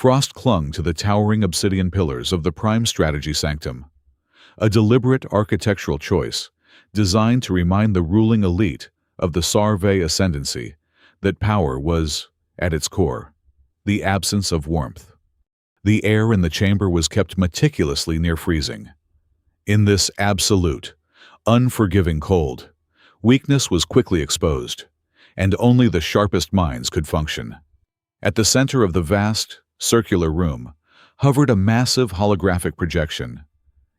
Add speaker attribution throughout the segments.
Speaker 1: Frost clung to the towering obsidian pillars of the Prime Strategy Sanctum, a deliberate architectural choice designed to remind the ruling elite of the Saar Vey Ascendancy that power was, at its core, the absence of warmth. The air in the chamber was kept meticulously near freezing. In this absolute, unforgiving cold, weakness was quickly exposed, and only the sharpest minds could function. At the center of the vast, circular room hovered a massive holographic projection,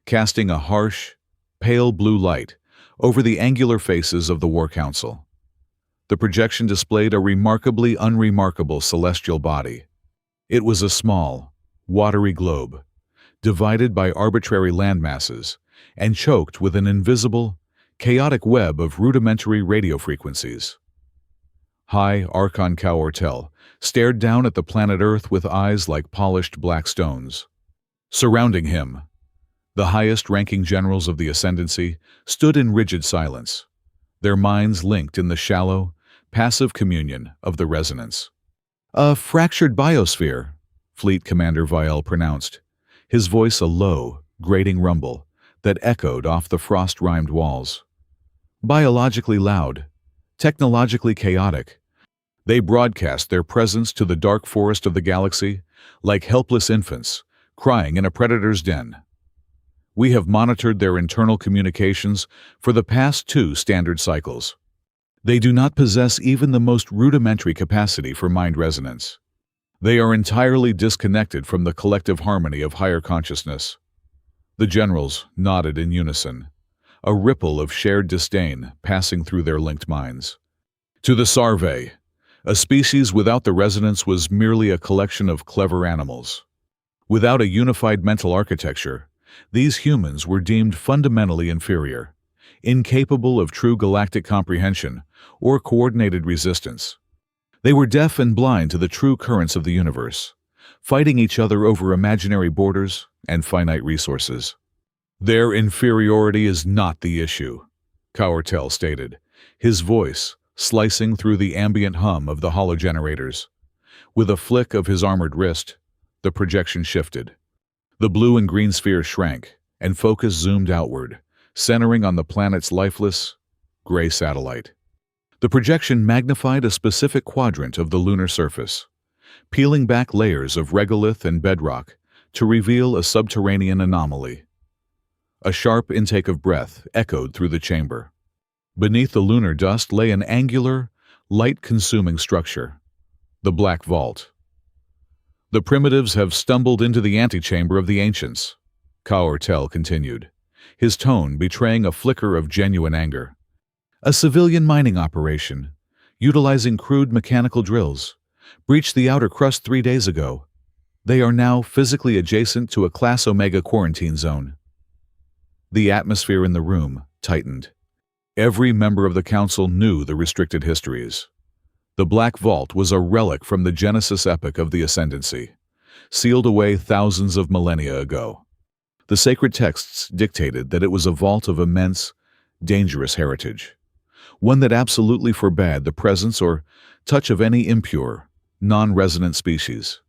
Speaker 1: casting a harsh, pale blue light over the angular faces of the War Council. The projection displayed a remarkably unremarkable celestial body. It was a small, watery globe, divided by arbitrary landmasses and choked with an invisible, chaotic web of rudimentary radio frequencies. High Archon Kaortel stared down at the planet Earth with eyes like polished black stones. Surrounding him, the highest-ranking generals of the Ascendancy stood in rigid silence, their minds linked in the shallow, passive communion of the resonance. "A fractured biosphere," Fleet Commander Viel pronounced, his voice a low, grating rumble that echoed off the frost-rimed walls. Biologically loud, technologically chaotic, they broadcast their presence to the dark forest of the galaxy like helpless infants crying in a predator's den. We have monitored their internal communications for the past 2 standard cycles. They do not possess even the most rudimentary capacity for mind resonance. They are entirely disconnected from the collective harmony of higher consciousness. The generals nodded in unison, a ripple of shared disdain passing through their linked minds. To the Saar Vey, a species without the resonance was merely a collection of clever animals. Without a unified mental architecture, these humans were deemed fundamentally inferior, incapable of true galactic comprehension or coordinated resistance. They were deaf and blind to the true currents of the universe, fighting each other over imaginary borders and finite resources. "Their inferiority is not the issue," Kaortel stated, his voice slicing through the ambient hum of the hologenerators. With a flick of his armored wrist, the projection shifted. The blue and green sphere shrank, and focus zoomed outward, centering on the planet's lifeless, gray satellite. The projection magnified a specific quadrant of the lunar surface, peeling back layers of regolith and bedrock to reveal a subterranean anomaly. A sharp intake of breath echoed through the chamber. Beneath the lunar dust lay an angular, light-consuming structure, the Black Vault. "The primitives have stumbled into the antechamber of the ancients," Kaortel continued, his tone betraying a flicker of genuine anger. "A civilian mining operation, utilizing crude mechanical drills, breached the outer crust 3 days ago. They are now physically adjacent to a Class Omega quarantine zone." The atmosphere in the room tightened. Every member of the Council knew the restricted histories. The Black Vault was a relic from the Genesis epoch of the Ascendancy, sealed away thousands of millennia ago. The sacred texts dictated that it was a vault of immense, dangerous heritage, one that absolutely forbade the presence or touch of any impure, non-resonant species.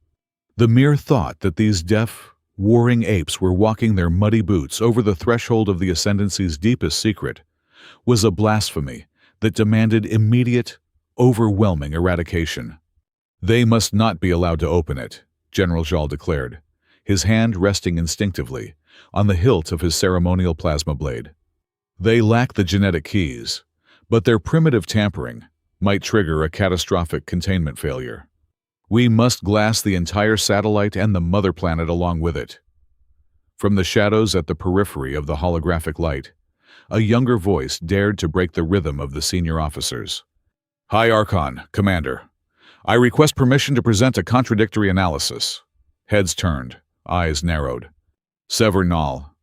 Speaker 1: The mere thought that these deaf, warring apes were walking their muddy boots over the threshold of the Ascendancy's deepest secret was a blasphemy that demanded immediate, overwhelming eradication. "They must not be allowed to open it," General Jal declared, his hand resting instinctively on the hilt of his ceremonial plasma blade. "They lack the genetic keys, but their primitive tampering might trigger a catastrophic containment failure. We must glass the entire satellite and the mother planet along with it." From the shadows at the periphery of the holographic light, a younger voice dared to break the rhythm of the senior officers. "High Archon, Commander. I request permission to present a contradictory analysis." Heads turned, eyes narrowed. Sever Nal,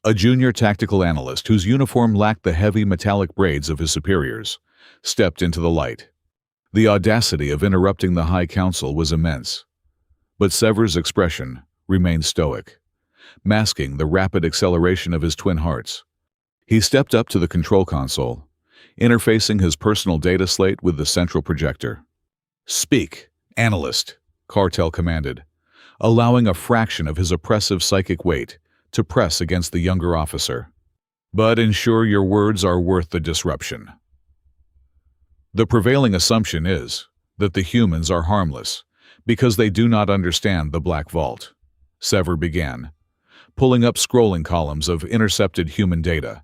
Speaker 1: a junior tactical analyst whose uniform lacked the heavy metallic braids of his superiors, stepped into the light. The audacity of interrupting the High Council was immense, but Sever's expression remained stoic, masking the rapid acceleration of his twin hearts. He stepped up to the control console, interfacing his personal data slate with the central projector. "Speak, analyst," Kaortel commanded, allowing a fraction of his oppressive psychic weight to press against the younger officer. But ensure your words are worth the disruption. The prevailing assumption is that the humans are harmless because they do not understand the Black Vault. Sever began, pulling up scrolling columns of intercepted human data,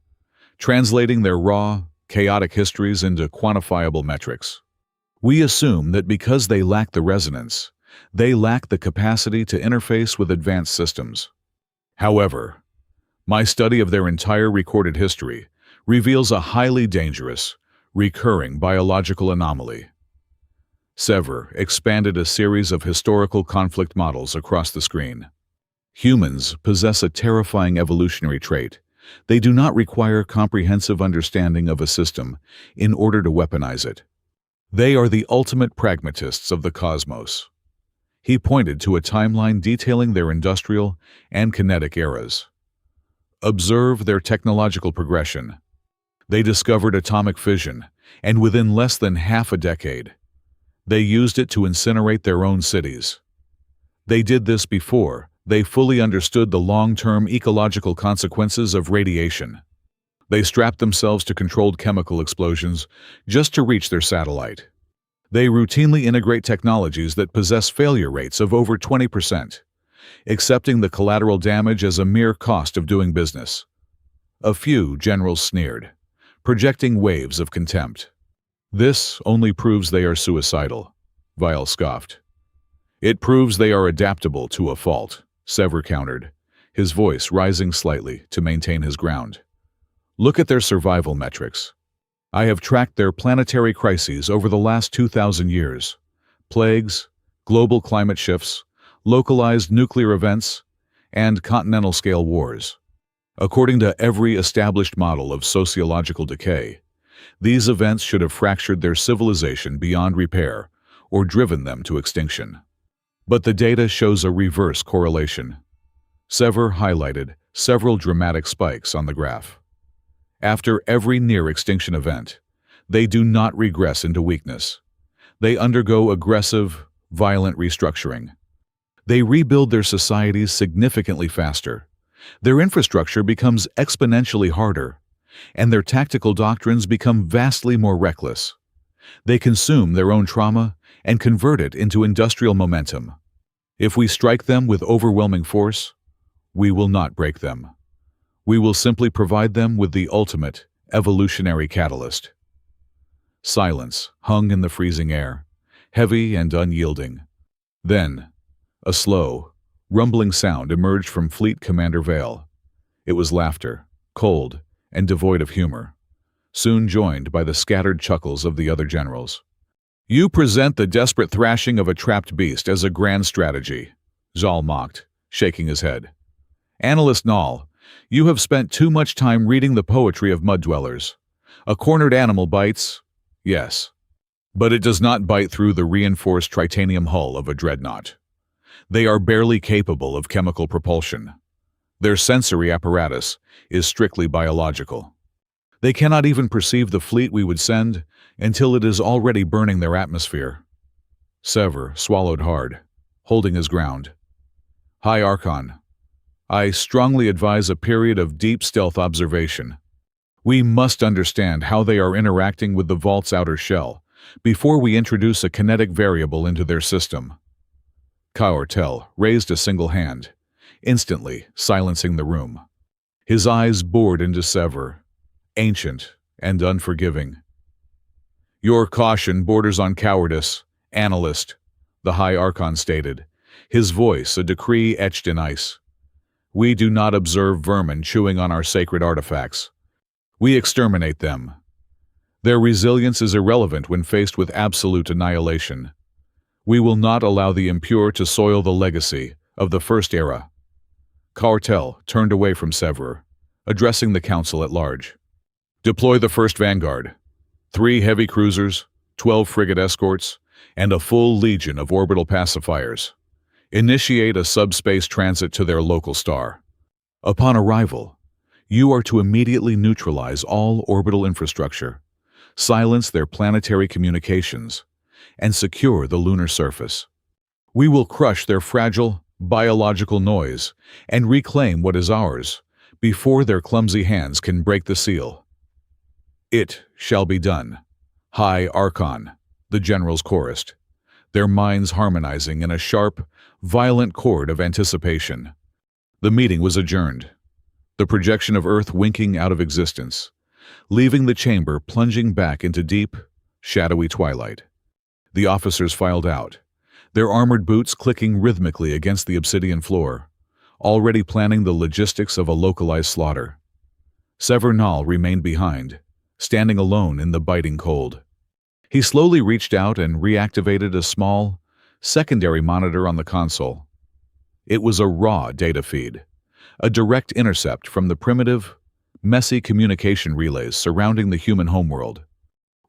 Speaker 1: translating their raw, chaotic histories into quantifiable metrics. We assume that because they lack the resonance, they lack the capacity to interface with advanced systems. However, my study of their entire recorded history reveals a highly dangerous, recurring biological anomaly. Sever expanded a series of historical conflict models across the screen. Humans possess a terrifying evolutionary trait. They do not require comprehensive understanding of a system in order to weaponize it. They are the ultimate pragmatists of the cosmos. He pointed to a timeline detailing their industrial and kinetic eras. Observe their technological progression. They discovered atomic fission, and within less than half a decade, they used it to incinerate their own cities. They did this before they fully understood the long-term ecological consequences of radiation. They strapped themselves to controlled chemical explosions just to reach their satellite. They routinely integrate technologies that possess failure rates of over 20%, accepting the collateral damage as a mere cost of doing business. A few generals sneered, projecting waves of contempt. This only proves they are suicidal, Vile scoffed. It proves they are adaptable to a fault, Sever countered, his voice rising slightly to maintain his ground. Look at their survival metrics. I have tracked their planetary crises over the last 2,000 years. Plagues, global climate shifts, localized nuclear events, and continental-scale wars. According to every established model of sociological decay, these events should have fractured their civilization beyond repair or driven them to extinction. But the data shows a reverse correlation. Sever highlighted several dramatic spikes on the graph. After every near-extinction event, they do not regress into weakness. They undergo aggressive, violent restructuring. They rebuild their societies significantly faster. Their infrastructure becomes exponentially harder, and their tactical doctrines become vastly more reckless. They consume their own trauma and convert it into industrial momentum. If we strike them with overwhelming force, we will not break them. We will simply provide them with the ultimate evolutionary catalyst. Silence hung in the freezing air, heavy and unyielding. Then, a slow, rumbling sound emerged from Fleet Commander Vale. It was laughter, cold and devoid of humor, soon joined by the scattered chuckles of the other generals. You present the desperate thrashing of a trapped beast as a grand strategy, Zal mocked, shaking his head. Analyst Nall, you have spent too much time reading the poetry of mud dwellers. A cornered animal bites, yes, but it does not bite through the reinforced titanium hull of a dreadnought. They are barely capable of chemical propulsion. Their sensory apparatus is strictly biological. They cannot even perceive the fleet we would send until it is already burning their atmosphere. Sever swallowed hard, holding his ground. High Archon, I strongly advise a period of deep stealth observation. We must understand how they are interacting with the Vault's outer shell before we introduce a kinetic variable into their system. Kaortel raised a single hand, instantly silencing the room. His eyes bored into Sever, ancient and unforgiving. Your caution borders on cowardice, analyst, the High Archon stated, his voice a decree etched in ice. We do not observe vermin chewing on our sacred artifacts. We exterminate them. Their resilience is irrelevant when faced with absolute annihilation. We will not allow the impure to soil the legacy of the First Era. Kaortel turned away from Sever, addressing the council at large. Deploy the First Vanguard. 3 heavy cruisers, 12 frigate escorts, and a full legion of orbital pacifiers. Initiate a subspace transit to their local star. Upon arrival, you are to immediately neutralize all orbital infrastructure, silence their planetary communications, and secure the lunar surface. We will crush their fragile, biological noise, and reclaim what is ours before their clumsy hands can break the seal. "It shall be done. High Archon," the generals chorused, their minds harmonizing in a sharp, violent chord of anticipation. The meeting was adjourned, the projection of Earth winking out of existence, leaving the chamber plunging back into deep, shadowy twilight. The officers filed out, their armored boots clicking rhythmically against the obsidian floor, already planning the logistics of a localized slaughter. Severnal remained behind, standing alone in the biting cold. He slowly reached out and reactivated a small, secondary monitor on the console. It was a raw data feed, a direct intercept from the primitive, messy communication relays surrounding the human homeworld.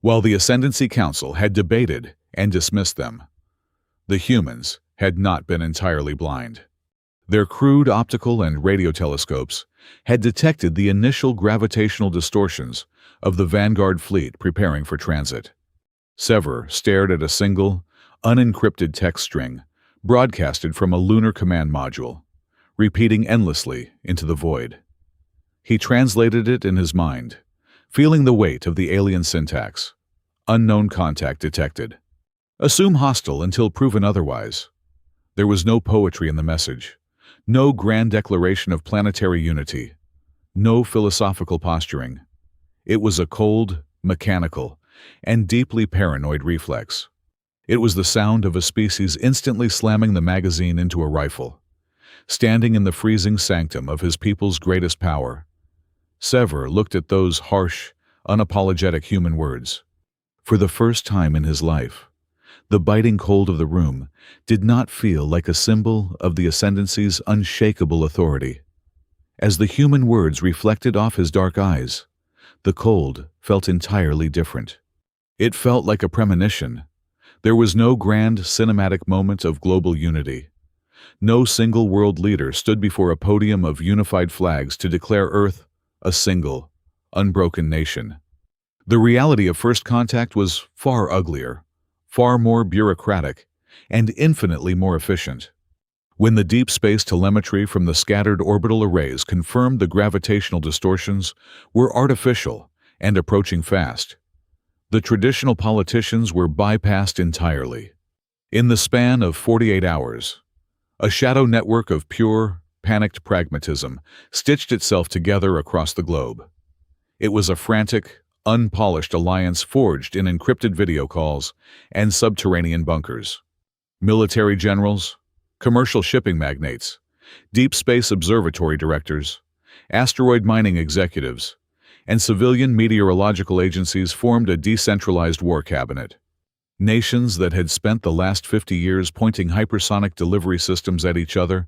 Speaker 1: While the Ascendancy Council had debated and dismissed them, the humans had not been entirely blind. Their crude optical and radio telescopes had detected the initial gravitational distortions of the Vanguard fleet preparing for transit. Sever stared at a single, unencrypted text string broadcasted from a lunar command module, repeating endlessly into the void. He translated it in his mind, feeling the weight of the alien syntax. Unknown contact detected. Assume hostile until proven otherwise. There was no poetry in the message, no grand declaration of planetary unity, no philosophical posturing. It was a cold, mechanical, and deeply paranoid reflex. It was the sound of a species instantly slamming the magazine into a rifle, standing in the freezing sanctum of his people's greatest power. Sever looked at those harsh, unapologetic human words. For the first time in his life, the biting cold of the room did not feel like a symbol of the Ascendancy's unshakable authority. As the human words reflected off his dark eyes, the cold felt entirely different. It felt like a premonition. There was no grand cinematic moment of global unity. No single world leader stood before a podium of unified flags to declare Earth a single, unbroken nation. The reality of first contact was far uglier, far more bureaucratic, and infinitely more efficient. When the deep space telemetry from the scattered orbital arrays confirmed the gravitational distortions were artificial and approaching fast, the traditional politicians were bypassed entirely. In the span of 48 hours, a shadow network of pure, panicked pragmatism stitched itself together across the globe. It was a frantic, unpolished alliance forged in encrypted video calls and subterranean bunkers. Military generals, commercial shipping magnates, deep space observatory directors, asteroid mining executives, and civilian meteorological agencies formed a decentralized war cabinet. Nations that had spent the last 50 years pointing hypersonic delivery systems at each other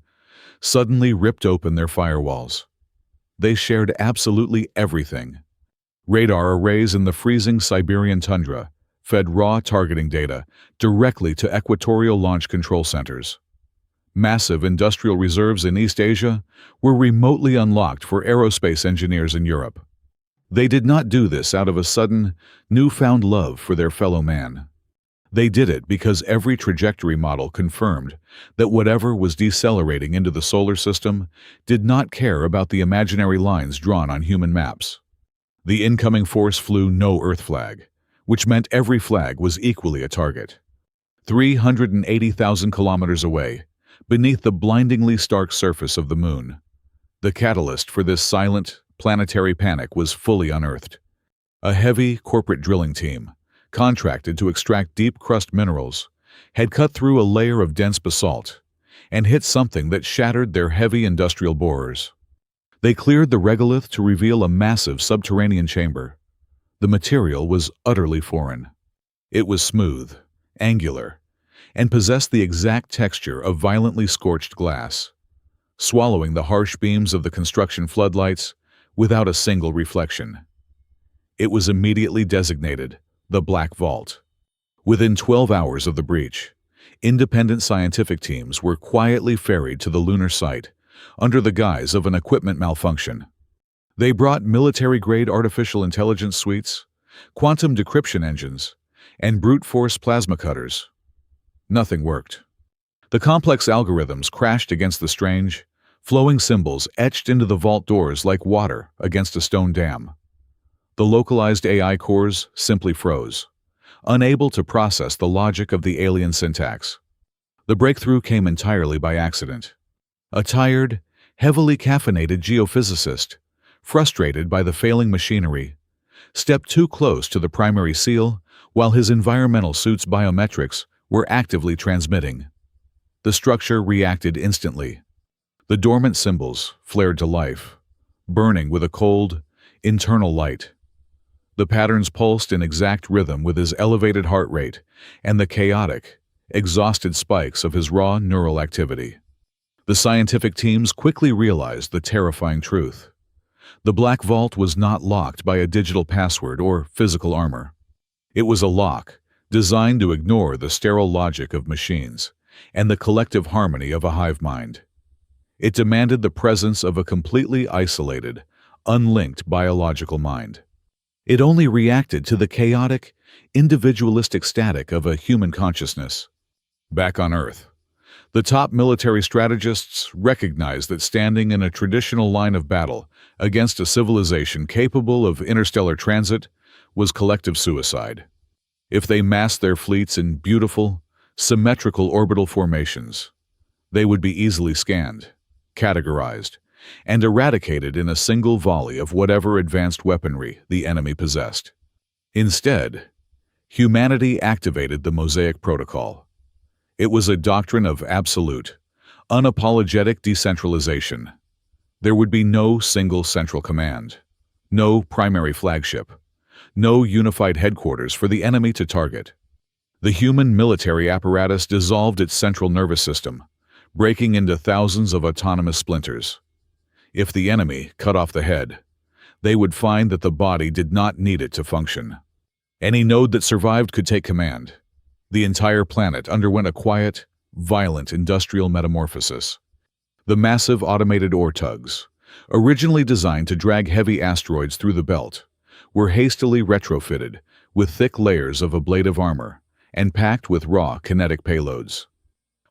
Speaker 1: suddenly ripped open their firewalls. They shared absolutely everything. Radar arrays in the freezing Siberian tundra fed raw targeting data directly to equatorial launch control centers. Massive industrial reserves in East Asia were remotely unlocked for aerospace engineers in Europe. They did not do this out of a sudden, newfound love for their fellow man. They did it because every trajectory model confirmed that whatever was decelerating into the solar system did not care about the imaginary lines drawn on human maps. The incoming force flew no Earth flag, which meant every flag was equally a target. 380,000 kilometers away, beneath the blindingly stark surface of the moon, the catalyst for this silent, planetary panic was fully unearthed. A heavy corporate drilling team, contracted to extract deep crust minerals, had cut through a layer of dense basalt and hit something that shattered their heavy industrial borers. They cleared the regolith to reveal a massive subterranean chamber. The material was utterly foreign. It was smooth, angular, and possessed the exact texture of violently scorched glass, swallowing the harsh beams of the construction floodlights without a single reflection. It was immediately designated the Black Vault. Within 12 hours of the breach, independent scientific teams were quietly ferried to the lunar site under the guise of an equipment malfunction. They brought military-grade artificial intelligence suites, quantum decryption engines, and brute force plasma cutters. Nothing worked. The complex algorithms crashed against the strange, flowing symbols etched into the vault doors like water against a stone dam. The localized AI cores simply froze, unable to process the logic of the alien syntax. The breakthrough came entirely by accident. A tired, heavily caffeinated geophysicist, frustrated by the failing machinery, stepped too close to the primary seal while his environmental suit's biometrics were actively transmitting. The structure reacted instantly. The dormant symbols flared to life, burning with a cold, internal light. The patterns pulsed in exact rhythm with his elevated heart rate and the chaotic, exhausted spikes of his raw neural activity. The scientific teams quickly realized the terrifying truth. The Black Vault was not locked by a digital password or physical armor. It was a lock designed to ignore the sterile logic of machines and the collective harmony of a hive mind. It demanded the presence of a completely isolated, unlinked biological mind. It only reacted to the chaotic, individualistic static of a human consciousness. Back on Earth, the top military strategists recognized that standing in a traditional line of battle against a civilization capable of interstellar transit was collective suicide. If they massed their fleets in beautiful, symmetrical orbital formations, they would be easily scanned, categorized, and eradicated in a single volley of whatever advanced weaponry the enemy possessed. Instead, humanity activated the Mosaic Protocol. It was a doctrine of absolute, unapologetic decentralization. There would be no single central command, no primary flagship, no unified headquarters for the enemy to target. The human military apparatus dissolved its central nervous system, breaking into thousands of autonomous splinters. If the enemy cut off the head, they would find that the body did not need it to function. Any node that survived could take command. The entire planet underwent a quiet, violent industrial metamorphosis. The massive automated ore tugs, originally designed to drag heavy asteroids through the belt, were hastily retrofitted with thick layers of ablative armor and packed with raw kinetic payloads.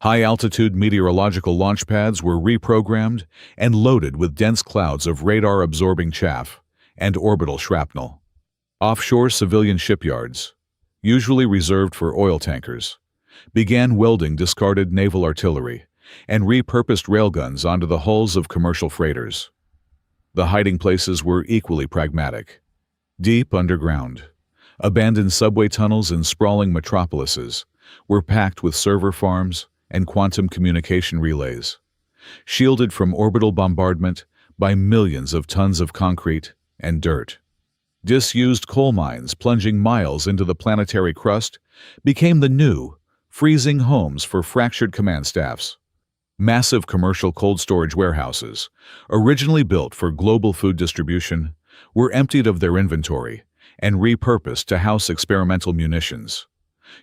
Speaker 1: High-altitude meteorological launch pads were reprogrammed and loaded with dense clouds of radar-absorbing chaff and orbital shrapnel. Offshore civilian shipyards, usually reserved for oil tankers, began welding discarded naval artillery and repurposed railguns onto the hulls of commercial freighters. The hiding places were equally pragmatic. Deep underground, abandoned subway tunnels and sprawling metropolises were packed with server farms and quantum communication relays, shielded from orbital bombardment by millions of tons of concrete and dirt. Disused coal mines plunging miles into the planetary crust became the new, freezing homes for fractured command staffs. Massive commercial cold storage warehouses, originally built for global food distribution, were emptied of their inventory and repurposed to house experimental munitions,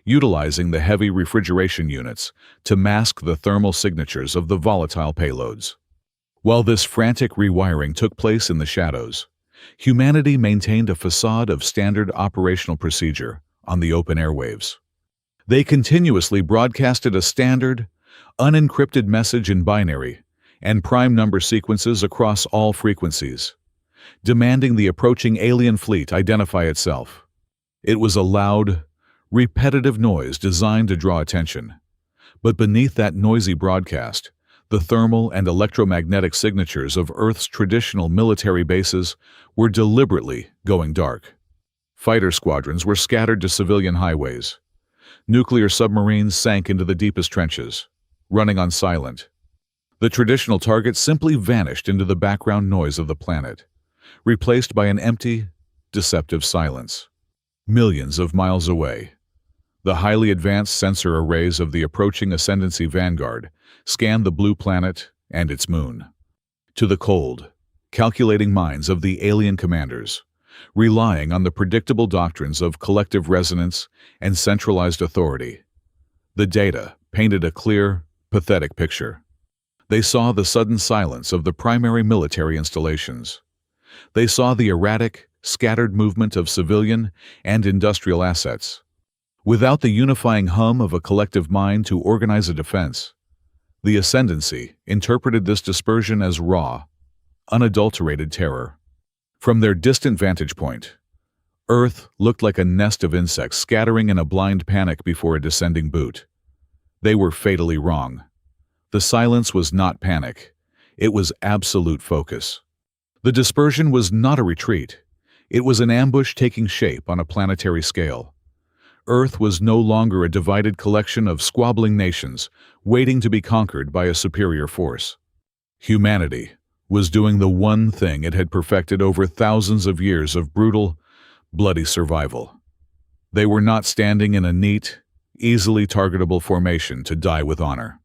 Speaker 1: utilizing the heavy refrigeration units to mask the thermal signatures of the volatile payloads. While this frantic rewiring took place in the shadows, humanity maintained a facade of standard operational procedure on the open airwaves. They continuously broadcasted a standard, unencrypted message in binary and prime number sequences across all frequencies, demanding the approaching alien fleet identify itself. It was a loud, repetitive noise designed to draw attention, but beneath that noisy broadcast, the thermal and electromagnetic signatures of Earth's traditional military bases were deliberately going dark. Fighter squadrons were scattered to civilian highways. Nuclear submarines sank into the deepest trenches, running on silent. The traditional target simply vanished into the background noise of the planet, replaced by an empty, deceptive silence. Millions of miles away, the highly advanced sensor arrays of the approaching Ascendancy Vanguard scanned the blue planet and its moon. To the cold, calculating minds of the alien commanders, relying on the predictable doctrines of collective resonance and centralized authority, the data painted a clear, pathetic picture. They saw the sudden silence of the primary military installations. They saw the erratic, scattered movement of civilian and industrial assets. Without the unifying hum of a collective mind to organize a defense, The Ascendancy interpreted this dispersion as raw, unadulterated terror. From their distant vantage point, Earth looked like a nest of insects scattering in a blind panic before a descending boot. They were fatally wrong. The silence was not panic. It was absolute focus. The dispersion was not a retreat. It was an ambush taking shape on a planetary scale. Earth was no longer a divided collection of squabbling nations waiting to be conquered by a superior force. Humanity was doing the one thing it had perfected over thousands of years of brutal, bloody survival. They were not standing in a neat, easily targetable formation to die with honor.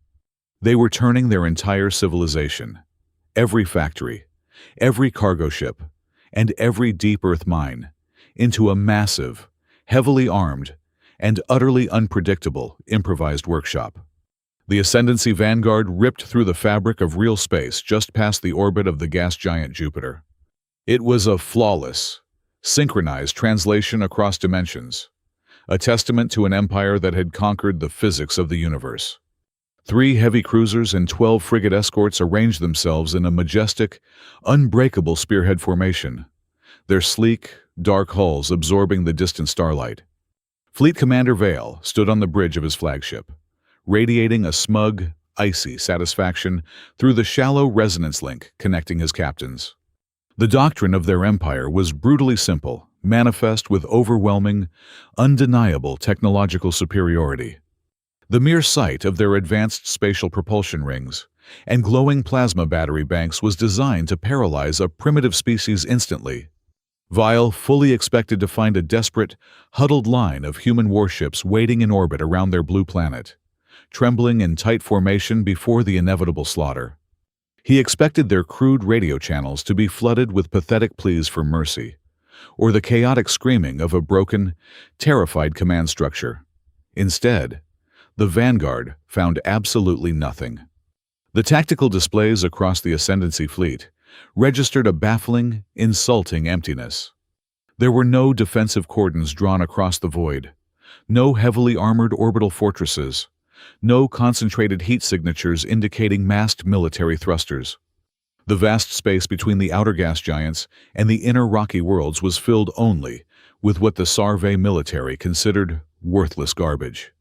Speaker 1: They were turning their entire civilization, every factory, every cargo ship, and every deep earth mine, into a massive, heavily armed, and utterly unpredictable improvised workshop. The Ascendancy Vanguard ripped through the fabric of real space just past the orbit of the gas giant Jupiter. It was a flawless, synchronized translation across dimensions, a testament to an empire that had conquered the physics of the universe. 3 heavy cruisers and 12 frigate escorts arranged themselves in a majestic, unbreakable spearhead formation, their sleek, dark hulls absorbing the distant starlight. Fleet Commander Vale stood on the bridge of his flagship, radiating a smug, icy satisfaction through the shallow resonance link connecting his captains. The doctrine of their empire was brutally simple, manifest with overwhelming, undeniable technological superiority. The mere sight of their advanced spatial propulsion rings and glowing plasma battery banks was designed to paralyze a primitive species instantly. Vile fully expected to find a desperate, huddled line of human warships waiting in orbit around their blue planet, trembling in tight formation before the inevitable slaughter. He expected their crude radio channels to be flooded with pathetic pleas for mercy, or the chaotic screaming of a broken, terrified command structure. Instead, the Vanguard found absolutely nothing. The tactical displays across the Ascendancy fleet registered a baffling, insulting emptiness. There were no defensive cordons drawn across the void, no heavily armored orbital fortresses, no concentrated heat signatures indicating massed military thrusters. The vast space between the outer gas giants and the inner rocky worlds was filled only with what the Saar Vey military considered worthless garbage.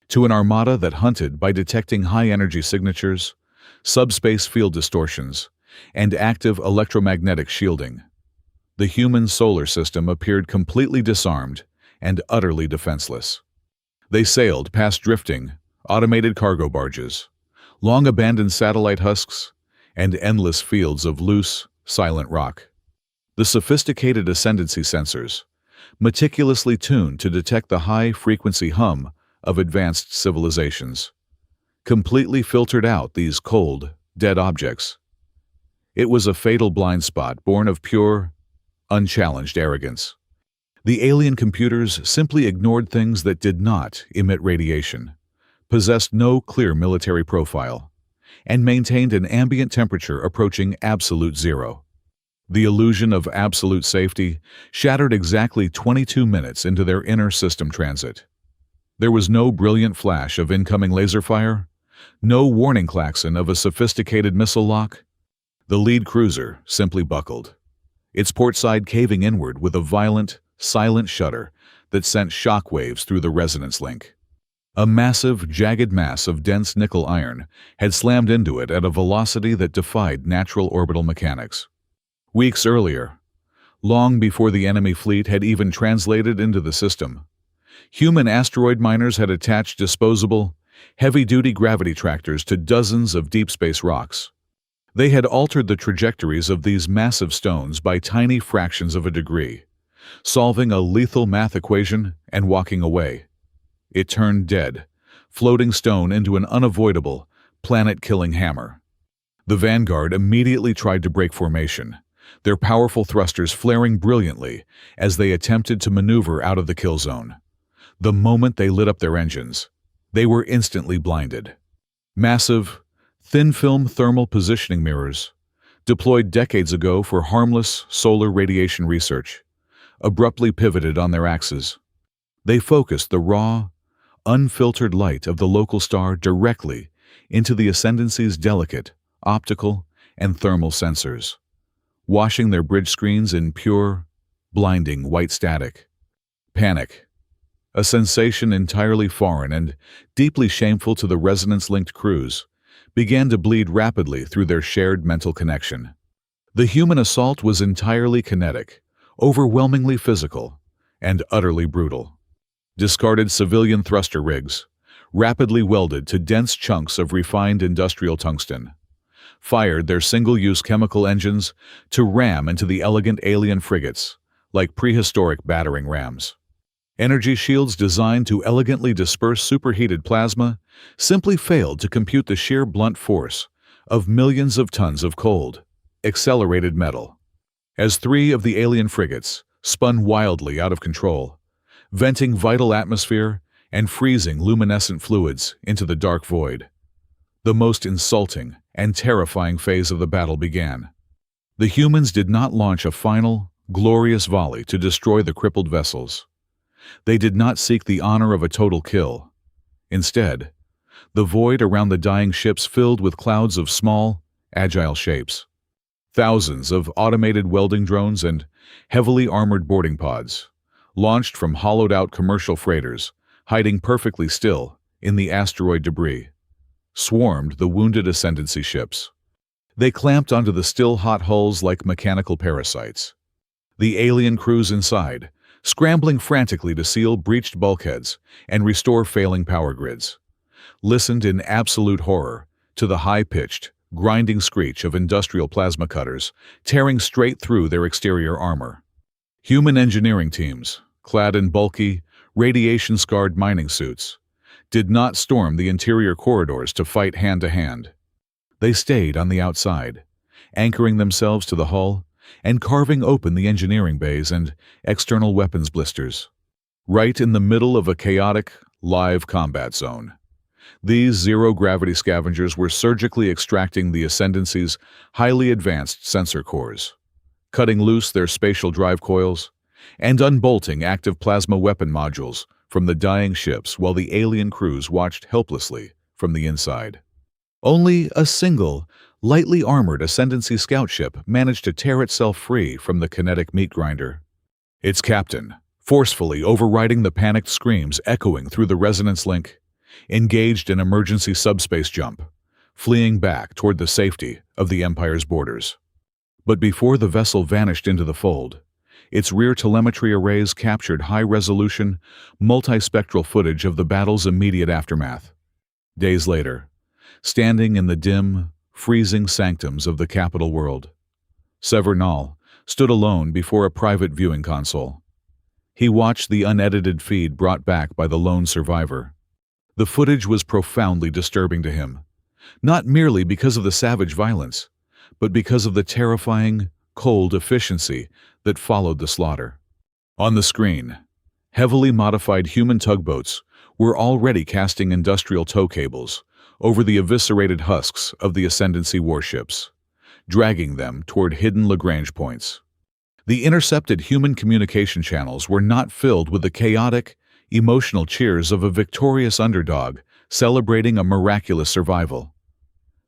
Speaker 1: To an armada that hunted by detecting high-energy signatures, subspace field distortions, and active electromagnetic shielding, the human solar system appeared completely disarmed and utterly defenseless. They sailed past drifting, automated cargo barges, long-abandoned satellite husks, and endless fields of loose, silent rock. The sophisticated Ascendancy sensors, meticulously tuned to detect the high-frequency hum of advanced civilizations, completely filtered out these cold, dead objects. It was a fatal blind spot born of pure, unchallenged arrogance. The alien computers simply ignored things that did not emit radiation, possessed no clear military profile, and maintained an ambient temperature approaching absolute zero. The illusion of absolute safety shattered exactly 22 minutes into their inner system transit. There was no brilliant flash of incoming laser fire, no warning klaxon of a sophisticated missile lock. The lead cruiser simply buckled, its port side caving inward with a violent, silent shudder that sent shock waves through the resonance link. A massive, jagged mass of dense nickel iron had slammed into it at a velocity that defied natural orbital mechanics. Weeks earlier, long before the enemy fleet had even translated into the system, human asteroid miners had attached disposable, heavy-duty gravity tractors to dozens of deep space rocks. They had altered the trajectories of these massive stones by tiny fractions of a degree, solving a lethal math equation and walking away. It turned dead, floating stone into an unavoidable, planet-killing hammer. The Vanguard immediately tried to break formation, their powerful thrusters flaring brilliantly as they attempted to maneuver out of the kill zone. The moment they lit up their engines, they were instantly blinded. Massive, thin-film thermal positioning mirrors, deployed decades ago for harmless solar radiation research, abruptly pivoted on their axes. They focused the raw, unfiltered light of the local star directly into the Ascendancy's delicate, optical, and thermal sensors, washing their bridge screens in pure, blinding white static. Panic, a sensation entirely foreign and deeply shameful to the resonance-linked crews, began to bleed rapidly through their shared mental connection. The human assault was entirely kinetic, overwhelmingly physical, and utterly brutal. Discarded civilian thruster rigs, rapidly welded to dense chunks of refined industrial tungsten, fired their single-use chemical engines to ram into the elegant alien frigates like prehistoric battering rams. Energy shields designed to elegantly disperse superheated plasma simply failed to compute the sheer blunt force of millions of tons of cold, accelerated metal. As three of the alien frigates spun wildly out of control, venting vital atmosphere and freezing luminescent fluids into the dark void, the most insulting and terrifying phase of the battle began. The humans did not launch a final, glorious volley to destroy the crippled vessels. They did not seek the honor of a total kill. Instead, the void around the dying ships filled with clouds of small, agile shapes. Thousands of automated welding drones and heavily armored boarding pods, launched from hollowed-out commercial freighters, hiding perfectly still in the asteroid debris, swarmed the wounded Ascendancy ships. They clamped onto the still-hot hulls like mechanical parasites. The alien crews inside, scrambling frantically to seal breached bulkheads and restore failing power grids, listened in absolute horror to the high-pitched, grinding screech of industrial plasma cutters tearing straight through their exterior armor. Human engineering teams, clad in bulky, radiation-scarred mining suits, did not storm the interior corridors to fight hand-to-hand. They stayed on the outside, anchoring themselves to the hull and carving open the engineering bays and external weapons blisters. Right in the middle of a chaotic, live combat zone, these zero-gravity scavengers were surgically extracting the Ascendancy's highly advanced sensor cores, cutting loose their spatial drive coils, and unbolting active plasma weapon modules from the dying ships while the alien crews watched helplessly from the inside. Only a single, lightly armored Ascendancy scout ship managed to tear itself free from the kinetic meat grinder. Its captain, forcefully overriding the panicked screams echoing through the resonance link, engaged an emergency subspace jump, fleeing back toward the safety of the Empire's borders. But before the vessel vanished into the fold, its rear telemetry arrays captured high-resolution, multispectral footage of the battle's immediate aftermath. Days later, standing in the dim, freezing sanctums of the capital world, Sever Nall stood alone before a private viewing console. He watched the unedited feed brought back by the lone survivor. The footage was profoundly disturbing to him, not merely because of the savage violence, but because of the terrifying, cold efficiency that followed the slaughter. On the screen, heavily modified human tugboats were already casting industrial tow cables over the eviscerated husks of the Ascendancy warships, dragging them toward hidden Lagrange points. The intercepted human communication channels were not filled with the chaotic, emotional cheers of a victorious underdog celebrating a miraculous survival.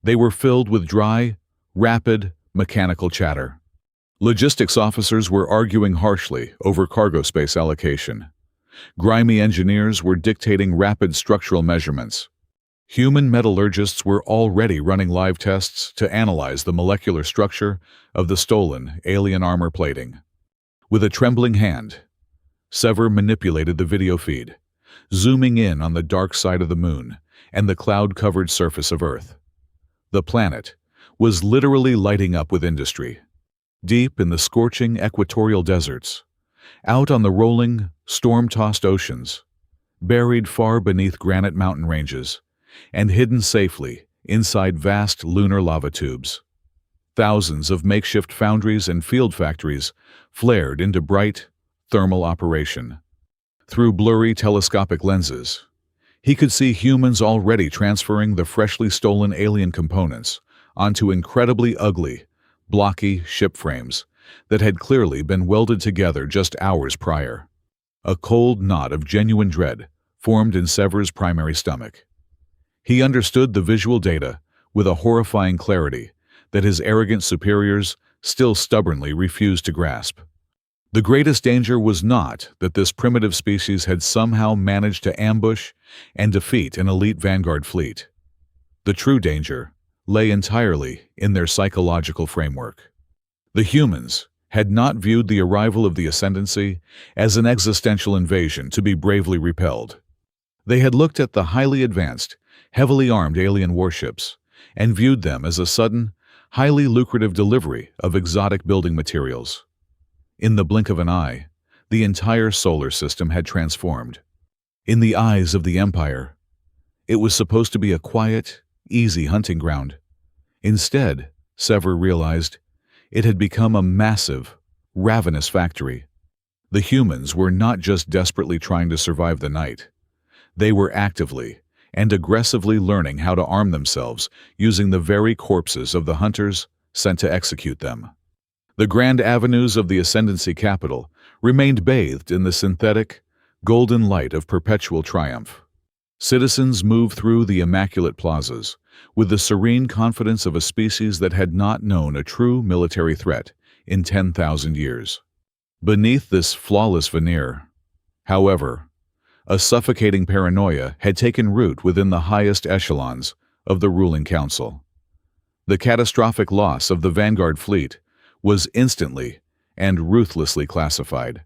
Speaker 1: They were filled with dry, rapid, mechanical chatter. Logistics officers were arguing harshly over cargo space allocation. Grimy engineers were dictating rapid structural measurements. Human metallurgists were already running live tests to analyze the molecular structure of the stolen alien armor plating. With a trembling hand, Sever manipulated the video feed, zooming in on the dark side of the moon and the cloud-covered surface of Earth. The planet was literally lighting up with industry. Deep in the scorching equatorial deserts, out on the rolling, storm-tossed oceans, buried far beneath granite mountain ranges, and hidden safely inside vast lunar lava tubes, thousands of makeshift foundries and field factories flared into bright, thermal operation. Through blurry telescopic lenses, he could see humans already transferring the freshly stolen alien components onto incredibly ugly, blocky ship frames that had clearly been welded together just hours prior. A cold knot of genuine dread formed in Sever's primary stomach. He understood the visual data with a horrifying clarity that his arrogant superiors still stubbornly refused to grasp. The greatest danger was not that this primitive species had somehow managed to ambush and defeat an elite vanguard fleet. The true danger lay entirely in their psychological framework. The humans had not viewed the arrival of the Ascendancy as an existential invasion to be bravely repelled. They had looked at the highly advanced, heavily armed alien warships and viewed them as a sudden, highly lucrative delivery of exotic building materials. In the blink of an eye, the entire solar system had transformed. In the eyes of the Empire, it was supposed to be a quiet, easy hunting ground. Instead, Sever realized, it had become a massive, ravenous factory. The humans were not just desperately trying to survive the night. They were actively and aggressively learning how to arm themselves using the very corpses of the hunters sent to execute them. The grand avenues of the Ascendancy capital remained bathed in the synthetic, golden light of perpetual triumph. Citizens moved through the immaculate plazas with the serene confidence of a species that had not known a true military threat in 10,000 years. Beneath this flawless veneer, however, a suffocating paranoia had taken root within the highest echelons of the ruling council. The catastrophic loss of the Vanguard fleet was instantly and ruthlessly classified.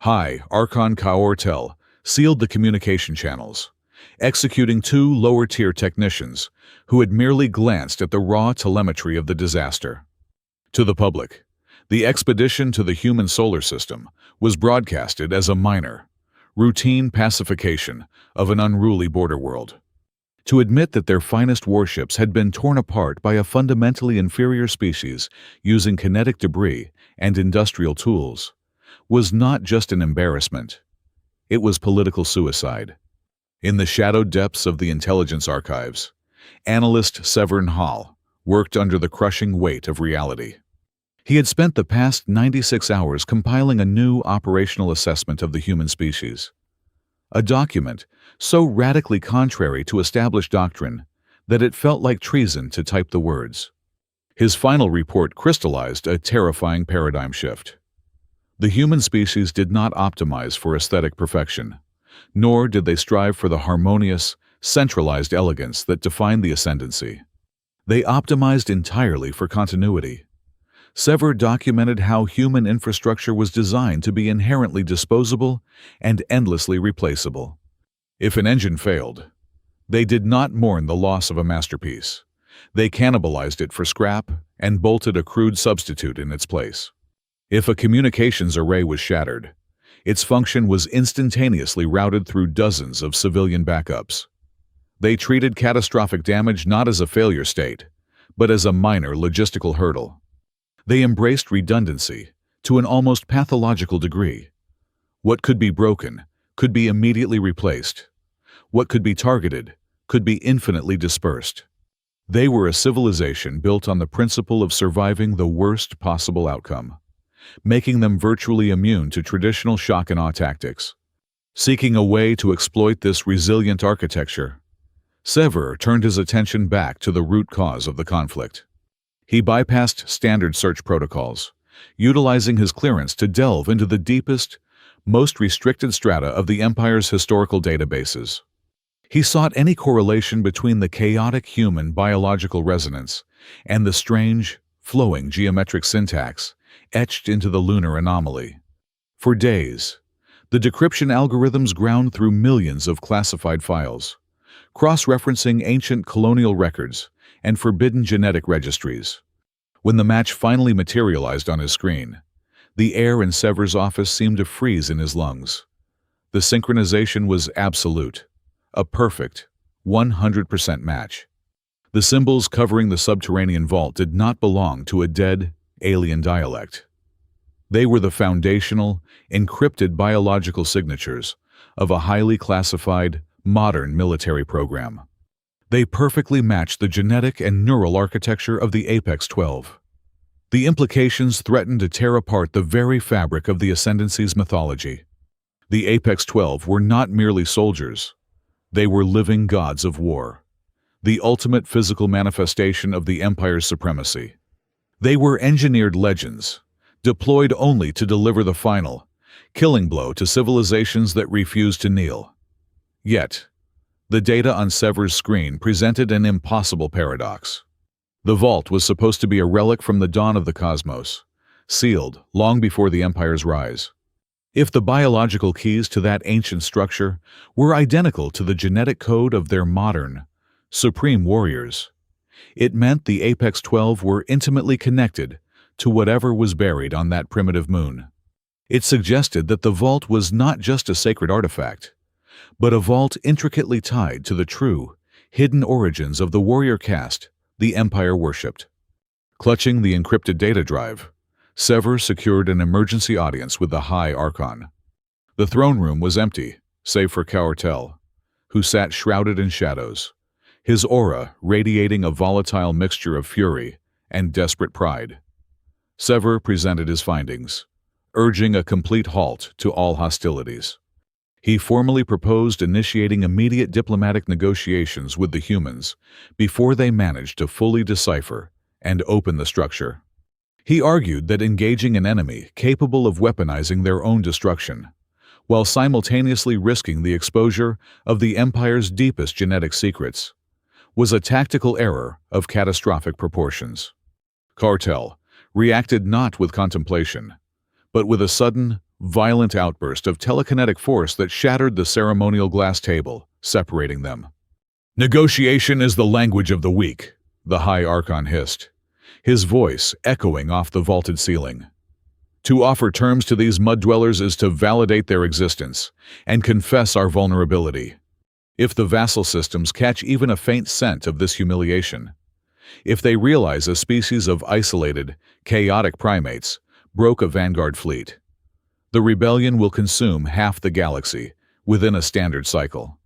Speaker 1: High Archon Kaortel sealed the communication channels, executing 2 lower-tier technicians who had merely glanced at the raw telemetry of the disaster. To the public, the expedition to the human solar system was broadcasted as a minor, routine pacification of an unruly border world. To admit that their finest warships had been torn apart by a fundamentally inferior species using kinetic debris and industrial tools was not just an embarrassment, it was political suicide. In the shadowed depths of the intelligence archives, analyst Severn Hall worked under the crushing weight of reality. He had spent the past 96 hours compiling a new operational assessment of the human species, a document so radically contrary to established doctrine that it felt like treason to type the words. His final report crystallized a terrifying paradigm shift. The human species did not optimize for aesthetic perfection, nor did they strive for the harmonious, centralized elegance that defined the Ascendancy. They optimized entirely for continuity. Sever documented how human infrastructure was designed to be inherently disposable and endlessly replaceable. If an engine failed, they did not mourn the loss of a masterpiece. They cannibalized it for scrap and bolted a crude substitute in its place. If a communications array was shattered, its function was instantaneously routed through dozens of civilian backups. They treated catastrophic damage not as a failure state, but as a minor logistical hurdle. They embraced redundancy to an almost pathological degree. What could be broken could be immediately replaced. What could be targeted could be infinitely dispersed. They were a civilization built on the principle of surviving the worst possible outcome, making them virtually immune to traditional shock and awe tactics. Seeking a way to exploit this resilient architecture, Sever turned his attention back to the root cause of the conflict. He bypassed standard search protocols, utilizing his clearance to delve into the deepest, most restricted strata of the Empire's historical databases. He sought any correlation between the chaotic human biological resonance and the strange, flowing geometric syntax etched into the lunar anomaly. For days, the decryption algorithms ground through millions of classified files, cross-referencing ancient colonial records and forbidden genetic registries. When the match finally materialized on his screen, the air in Sever's office seemed to freeze in his lungs. The synchronization was absolute, a perfect, 100% match. The symbols covering the subterranean vault did not belong to a dead, alien dialect. They were the foundational, encrypted biological signatures of a highly classified, modern military program. They perfectly matched the genetic and neural architecture of the Apex 12. The implications threatened to tear apart the very fabric of the Ascendancy's mythology. The Apex 12 were not merely soldiers. They were living gods of war, the ultimate physical manifestation of the Empire's supremacy. They were engineered legends, deployed only to deliver the final, killing blow to civilizations that refused to kneel. Yet, the data on Sever's screen presented an impossible paradox. The vault was supposed to be a relic from the dawn of the cosmos, sealed long before the Empire's rise. If the biological keys to that ancient structure were identical to the genetic code of their modern, supreme warriors, it meant the Apex 12 were intimately connected to whatever was buried on that primitive moon. It suggested that the vault was not just a sacred artifact, but a vault intricately tied to the true, hidden origins of the warrior caste the Empire worshipped. Clutching the encrypted data drive, Sever secured an emergency audience with the High Archon. The throne room was empty, save for Kaortel, who sat shrouded in shadows, his aura radiating a volatile mixture of fury and desperate pride. Sever presented his findings, urging a complete halt to all hostilities. He formally proposed initiating immediate diplomatic negotiations with the humans before they managed to fully decipher and open the structure. He argued that engaging an enemy capable of weaponizing their own destruction, while simultaneously risking the exposure of the Empire's deepest genetic secrets, was a tactical error of catastrophic proportions. Kaortel reacted not with contemplation, but with a sudden, violent outburst of telekinetic force that shattered the ceremonial glass table, separating them. "Negotiation is the language of the weak," the High Archon hissed, his voice echoing off the vaulted ceiling. "To offer terms to these mud-dwellers is to validate their existence and confess our vulnerability. If the vassal systems catch even a faint scent of this humiliation, if they realize a species of isolated, chaotic primates broke a vanguard fleet, the rebellion will consume half the galaxy within a standard cycle.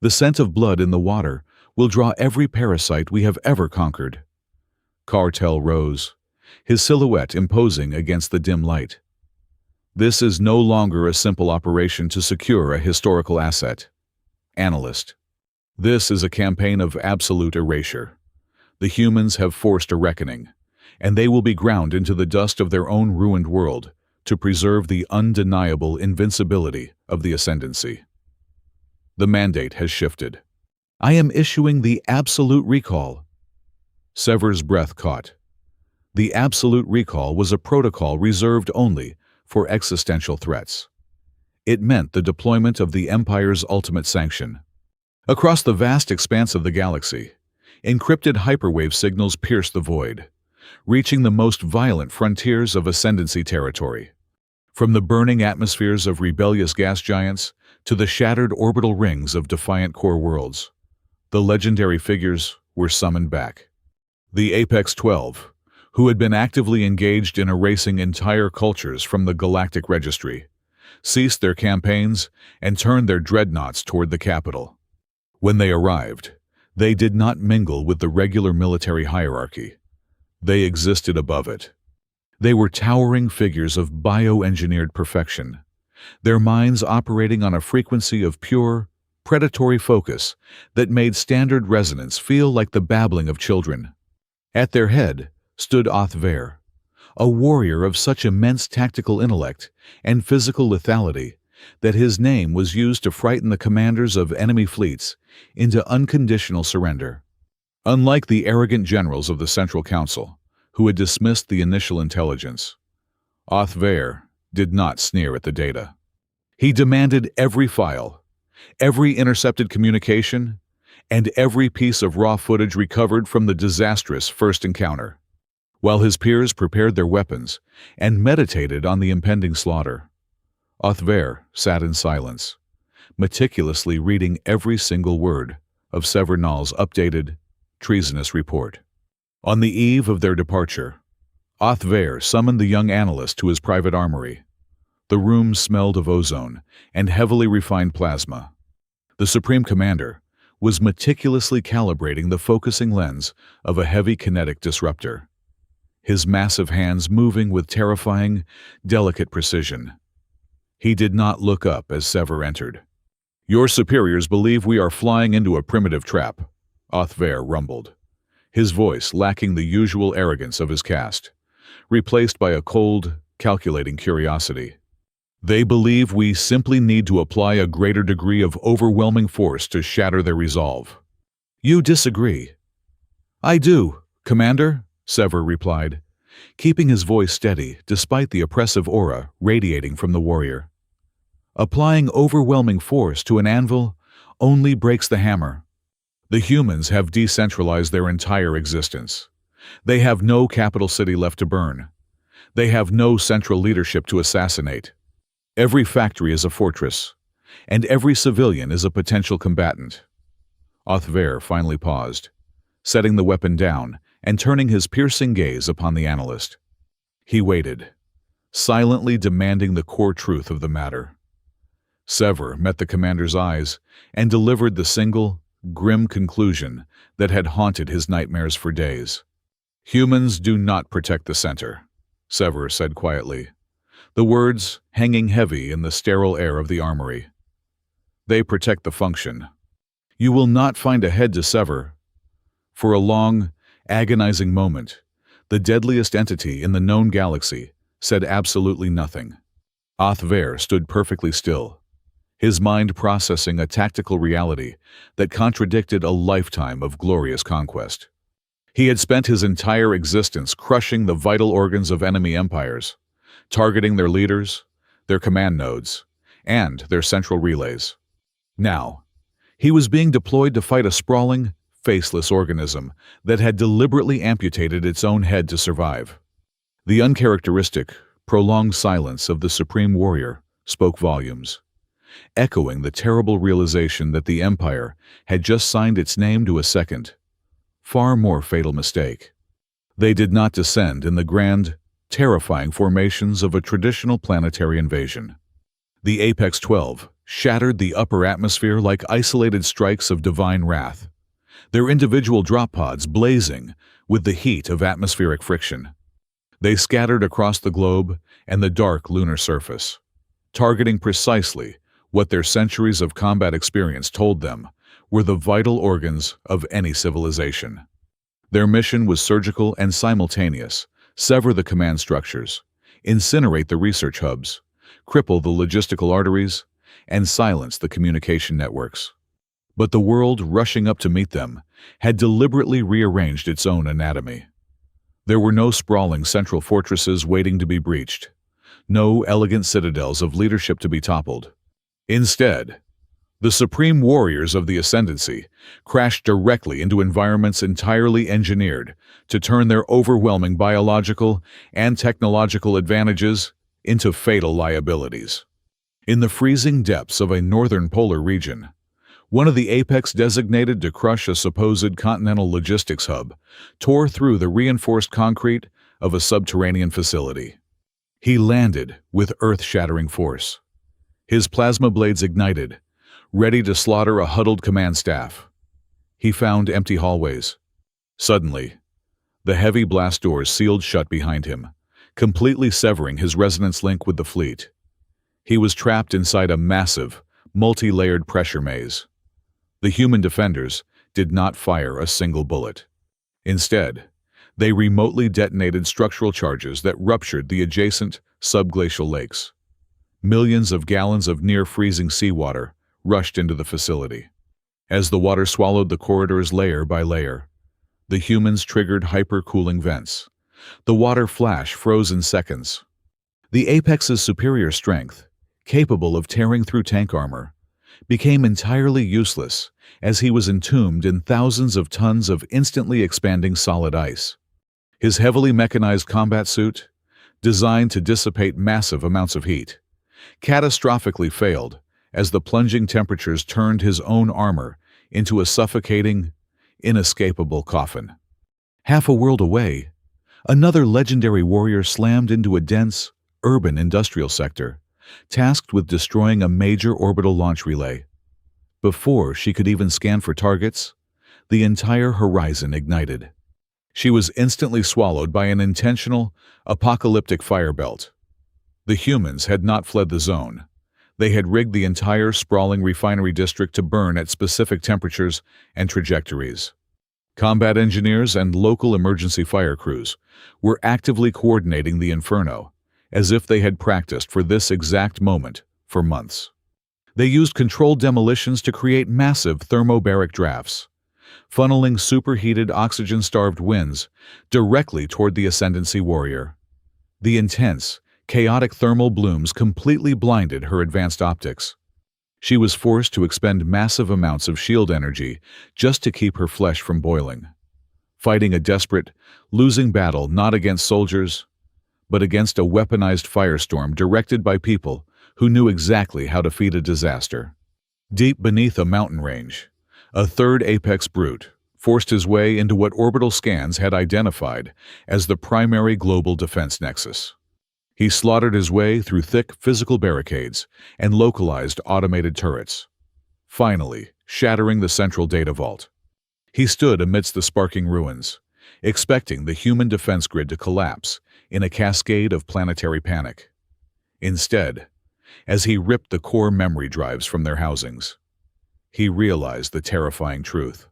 Speaker 1: The scent of blood in the water will draw every parasite we have ever conquered." Kaortel rose, his silhouette imposing against the dim light. "This is no longer a simple operation to secure a historical asset. Analyst. This is a campaign of absolute erasure. The humans have forced a reckoning, and they will be ground into the dust of their own ruined world to preserve the undeniable invincibility of the Ascendancy. The mandate has shifted. I am issuing the absolute recall." Sever's breath caught. The absolute recall was a protocol reserved only for existential threats. It meant the deployment of the Empire's ultimate sanction. Across the vast expanse of the galaxy, encrypted hyperwave signals pierced the void, reaching the most violent frontiers of Ascendancy territory. From the burning atmospheres of rebellious gas giants to the shattered orbital rings of defiant core worlds, the legendary figures were summoned back. The Apex 12, who had been actively engaged in erasing entire cultures from the galactic registry, ceased their campaigns and turned their dreadnoughts toward the capital. When they arrived, they did not mingle with the regular military hierarchy. They existed above it. They were towering figures of bioengineered perfection, their minds operating on a frequency of pure, predatory focus that made standard resonance feel like the babbling of children. At their head stood Othver, a warrior of such immense tactical intellect and physical lethality that his name was used to frighten the commanders of enemy fleets into unconditional surrender. Unlike the arrogant generals of the Central Council, who had dismissed the initial intelligence, Othver did not sneer at the data. He demanded every file, every intercepted communication, and every piece of raw footage recovered from the disastrous first encounter. While his peers prepared their weapons and meditated on the impending slaughter, Othver sat in silence, meticulously reading every single word of Severnal's updated, treasonous report. On the eve of their departure, Othver summoned the young analyst to his private armory. The room smelled of ozone and heavily refined plasma. The Supreme Commander was meticulously calibrating the focusing lens of a heavy kinetic disruptor, his massive hands moving with terrifying, delicate precision. He did not look up as Sever entered. "Your superiors believe we are flying into a primitive trap," Othver rumbled, his voice lacking the usual arrogance of his caste, replaced by a cold, calculating curiosity. They believe we simply need to apply a greater degree of overwhelming force to shatter their resolve. You disagree. I do, Commander, Sever replied, keeping his voice steady despite the oppressive aura radiating from the warrior. Applying overwhelming force to an anvil only breaks the hammer. The humans have decentralized their entire existence. They have no capital city left to burn. They have no central leadership to assassinate. Every factory is a fortress, and every civilian is a potential combatant. Othver finally paused, setting the weapon down and turning his piercing gaze upon the analyst. He waited, silently demanding the core truth of the matter. Sever met the commander's eyes and delivered the single, grim conclusion that had haunted his nightmares for days. Humans do not protect the center, Sever said quietly, the words hanging heavy in the sterile air of the armory. They protect the function. You will not find a head to sever. For a long, agonizing moment, the deadliest entity in the known galaxy said absolutely nothing. Othver stood perfectly still, his mind processing a tactical reality that contradicted a lifetime of glorious conquest. He had spent his entire existence crushing the vital organs of enemy empires, targeting their leaders, their command nodes, and their central relays. Now, he was being deployed to fight a sprawling, faceless organism that had deliberately amputated its own head to survive. The uncharacteristic, prolonged silence of the Supreme Warrior spoke volumes, echoing the terrible realization that the Empire had just signed its name to a second, far more fatal mistake. They did not descend in the grand, terrifying formations of a traditional planetary invasion. The Apex 12 shattered the upper atmosphere like isolated strikes of divine wrath, their individual drop pods blazing with the heat of atmospheric friction. They scattered across the globe and the dark lunar surface, targeting precisely what their centuries of combat experience told them were the vital organs of any civilization. Their mission was surgical and simultaneous: sever the command structures, incinerate the research hubs, cripple the logistical arteries, and silence the communication networks. But the world rushing up to meet them had deliberately rearranged its own anatomy. There were no sprawling central fortresses waiting to be breached, no elegant citadels of leadership to be toppled. Instead, the supreme warriors of the Ascendancy crashed directly into environments entirely engineered to turn their overwhelming biological and technological advantages into fatal liabilities. In the freezing depths of a northern polar region, one of the apex designated to crush a supposed continental logistics hub tore through the reinforced concrete of a subterranean facility. He landed with earth-shattering force. His plasma blades ignited, ready to slaughter a huddled command staff. He found empty hallways. Suddenly, the heavy blast doors sealed shut behind him, completely severing his resonance link with the fleet. He was trapped inside a massive, multi-layered pressure maze. The human defenders did not fire a single bullet. Instead, they remotely detonated structural charges that ruptured the adjacent subglacial lakes. Millions of gallons of near-freezing seawater rushed into the facility. As the water swallowed the corridors layer by layer, the humans triggered hyper-cooling vents. The water flash froze in seconds. The Apex's superior strength, capable of tearing through tank armor, became entirely useless as he was entombed in thousands of tons of instantly expanding solid ice. His heavily mechanized combat suit, designed to dissipate massive amounts of heat, catastrophically failed as the plunging temperatures turned his own armor into a suffocating, inescapable coffin. Half a world away, another legendary warrior slammed into a dense, urban industrial sector, tasked with destroying a major orbital launch relay. Before she could even scan for targets, the entire horizon ignited. She was instantly swallowed by an intentional, apocalyptic fire belt. The humans had not fled the zone. They had rigged the entire sprawling refinery district to burn at specific temperatures and trajectories. Combat engineers and local emergency fire crews were actively coordinating the inferno, as if they had practiced for this exact moment for months. They used controlled demolitions to create massive thermobaric drafts, funneling superheated oxygen-starved winds directly toward the Ascendancy warrior. The intense, chaotic thermal blooms completely blinded her advanced optics. She was forced to expend massive amounts of shield energy just to keep her flesh from boiling, fighting a desperate, losing battle not against soldiers, but against a weaponized firestorm directed by people who knew exactly how to feed a disaster. Deep beneath a mountain range, a third apex brute forced his way into what orbital scans had identified as the primary global defense nexus. He slaughtered his way through thick physical barricades and localized automated turrets, finally shattering the central data vault. He stood amidst the sparking ruins, expecting the human defense grid to collapse in a cascade of planetary panic. Instead, as he ripped the core memory drives from their housings, he realized the terrifying truth.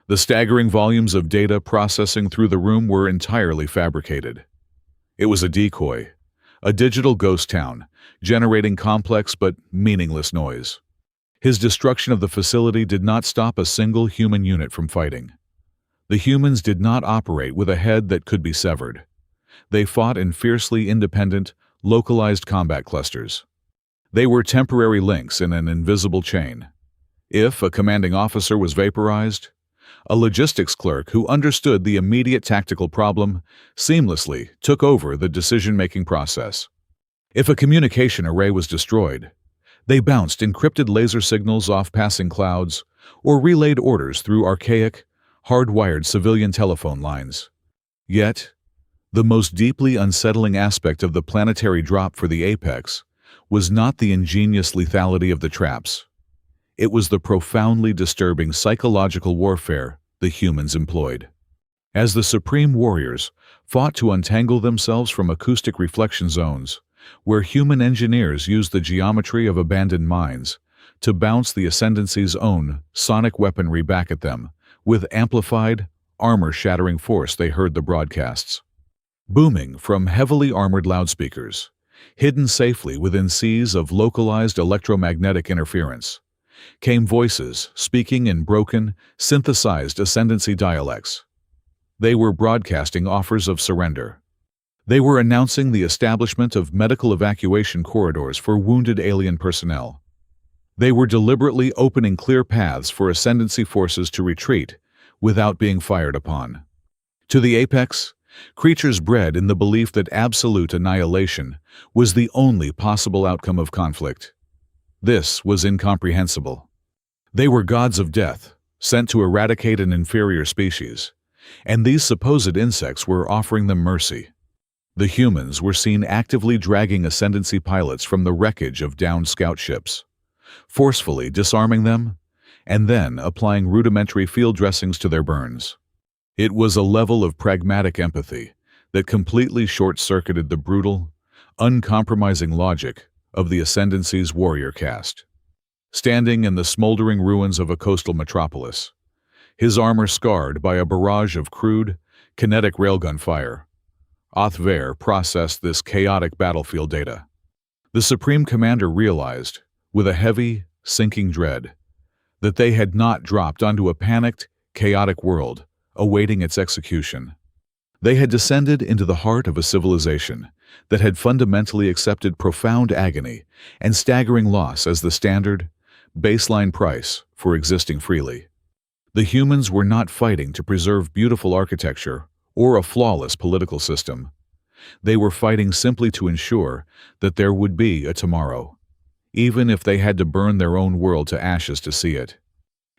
Speaker 1: The staggering volumes of data processing through the room were entirely fabricated. It was a decoy, a digital ghost town, generating complex but meaningless noise. His destruction of the facility did not stop a single human unit from fighting. The humans did not operate with a head that could be severed. They fought in fiercely independent, localized combat clusters. They were temporary links in an invisible chain. If a commanding officer was vaporized, a logistics clerk who understood the immediate tactical problem seamlessly took over the decision-making process. If a communication array was destroyed, they bounced encrypted laser signals off passing clouds or relayed orders through archaic, hardwired civilian telephone lines. Yet, the most deeply unsettling aspect of the planetary drop for the Apex was not the ingenious lethality of the traps. It was the profoundly disturbing psychological warfare the humans employed. As the Supreme Warriors fought to untangle themselves from acoustic reflection zones, where human engineers used the geometry of abandoned mines to bounce the Ascendancy's own sonic weaponry back at them, with amplified, armor-shattering force, they heard the broadcasts. Booming from heavily armored loudspeakers, hidden safely within seas of localized electromagnetic interference, came voices speaking in broken, synthesized Ascendancy dialects. They were broadcasting offers of surrender. They were announcing the establishment of medical evacuation corridors for wounded alien personnel. They were deliberately opening clear paths for Ascendancy forces to retreat without being fired upon. To the Apex, creatures bred in the belief that absolute annihilation was the only possible outcome of conflict. This was incomprehensible. They were gods of death, sent to eradicate an inferior species, and these supposed insects were offering them mercy. The humans were seen actively dragging Ascendancy pilots from the wreckage of downed scout ships, forcefully disarming them, and then applying rudimentary field dressings to their burns. It was a level of pragmatic empathy that completely short-circuited the brutal, uncompromising logic of the Ascendancy's warrior caste. Standing in the smoldering ruins of a coastal metropolis, his armor scarred by a barrage of crude, kinetic railgun fire, Othver processed this chaotic battlefield data. The Supreme Commander realized, with a heavy, sinking dread, that they had not dropped onto a panicked, chaotic world awaiting its execution. They had descended into the heart of a civilization that had fundamentally accepted profound agony and staggering loss as the standard, baseline price for existing freely. The humans were not fighting to preserve beautiful architecture or a flawless political system. They were fighting simply to ensure that there would be a tomorrow, even if they had to burn their own world to ashes to see it.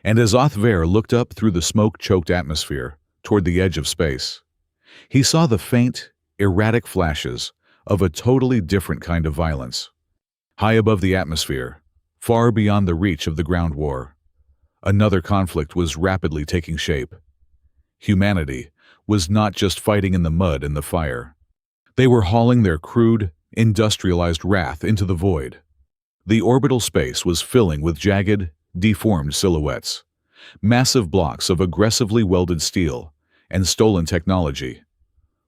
Speaker 1: And as Othver looked up through the smoke-choked atmosphere toward the edge of space, he saw the faint, erratic flashes of a totally different kind of violence. High above the atmosphere, far beyond the reach of the ground war, another conflict was rapidly taking shape. Humanity was not just fighting in the mud and the fire. They were hauling their crude, industrialized wrath into the void. The orbital space was filling with jagged, deformed silhouettes, massive blocks of aggressively welded steel and stolen technology,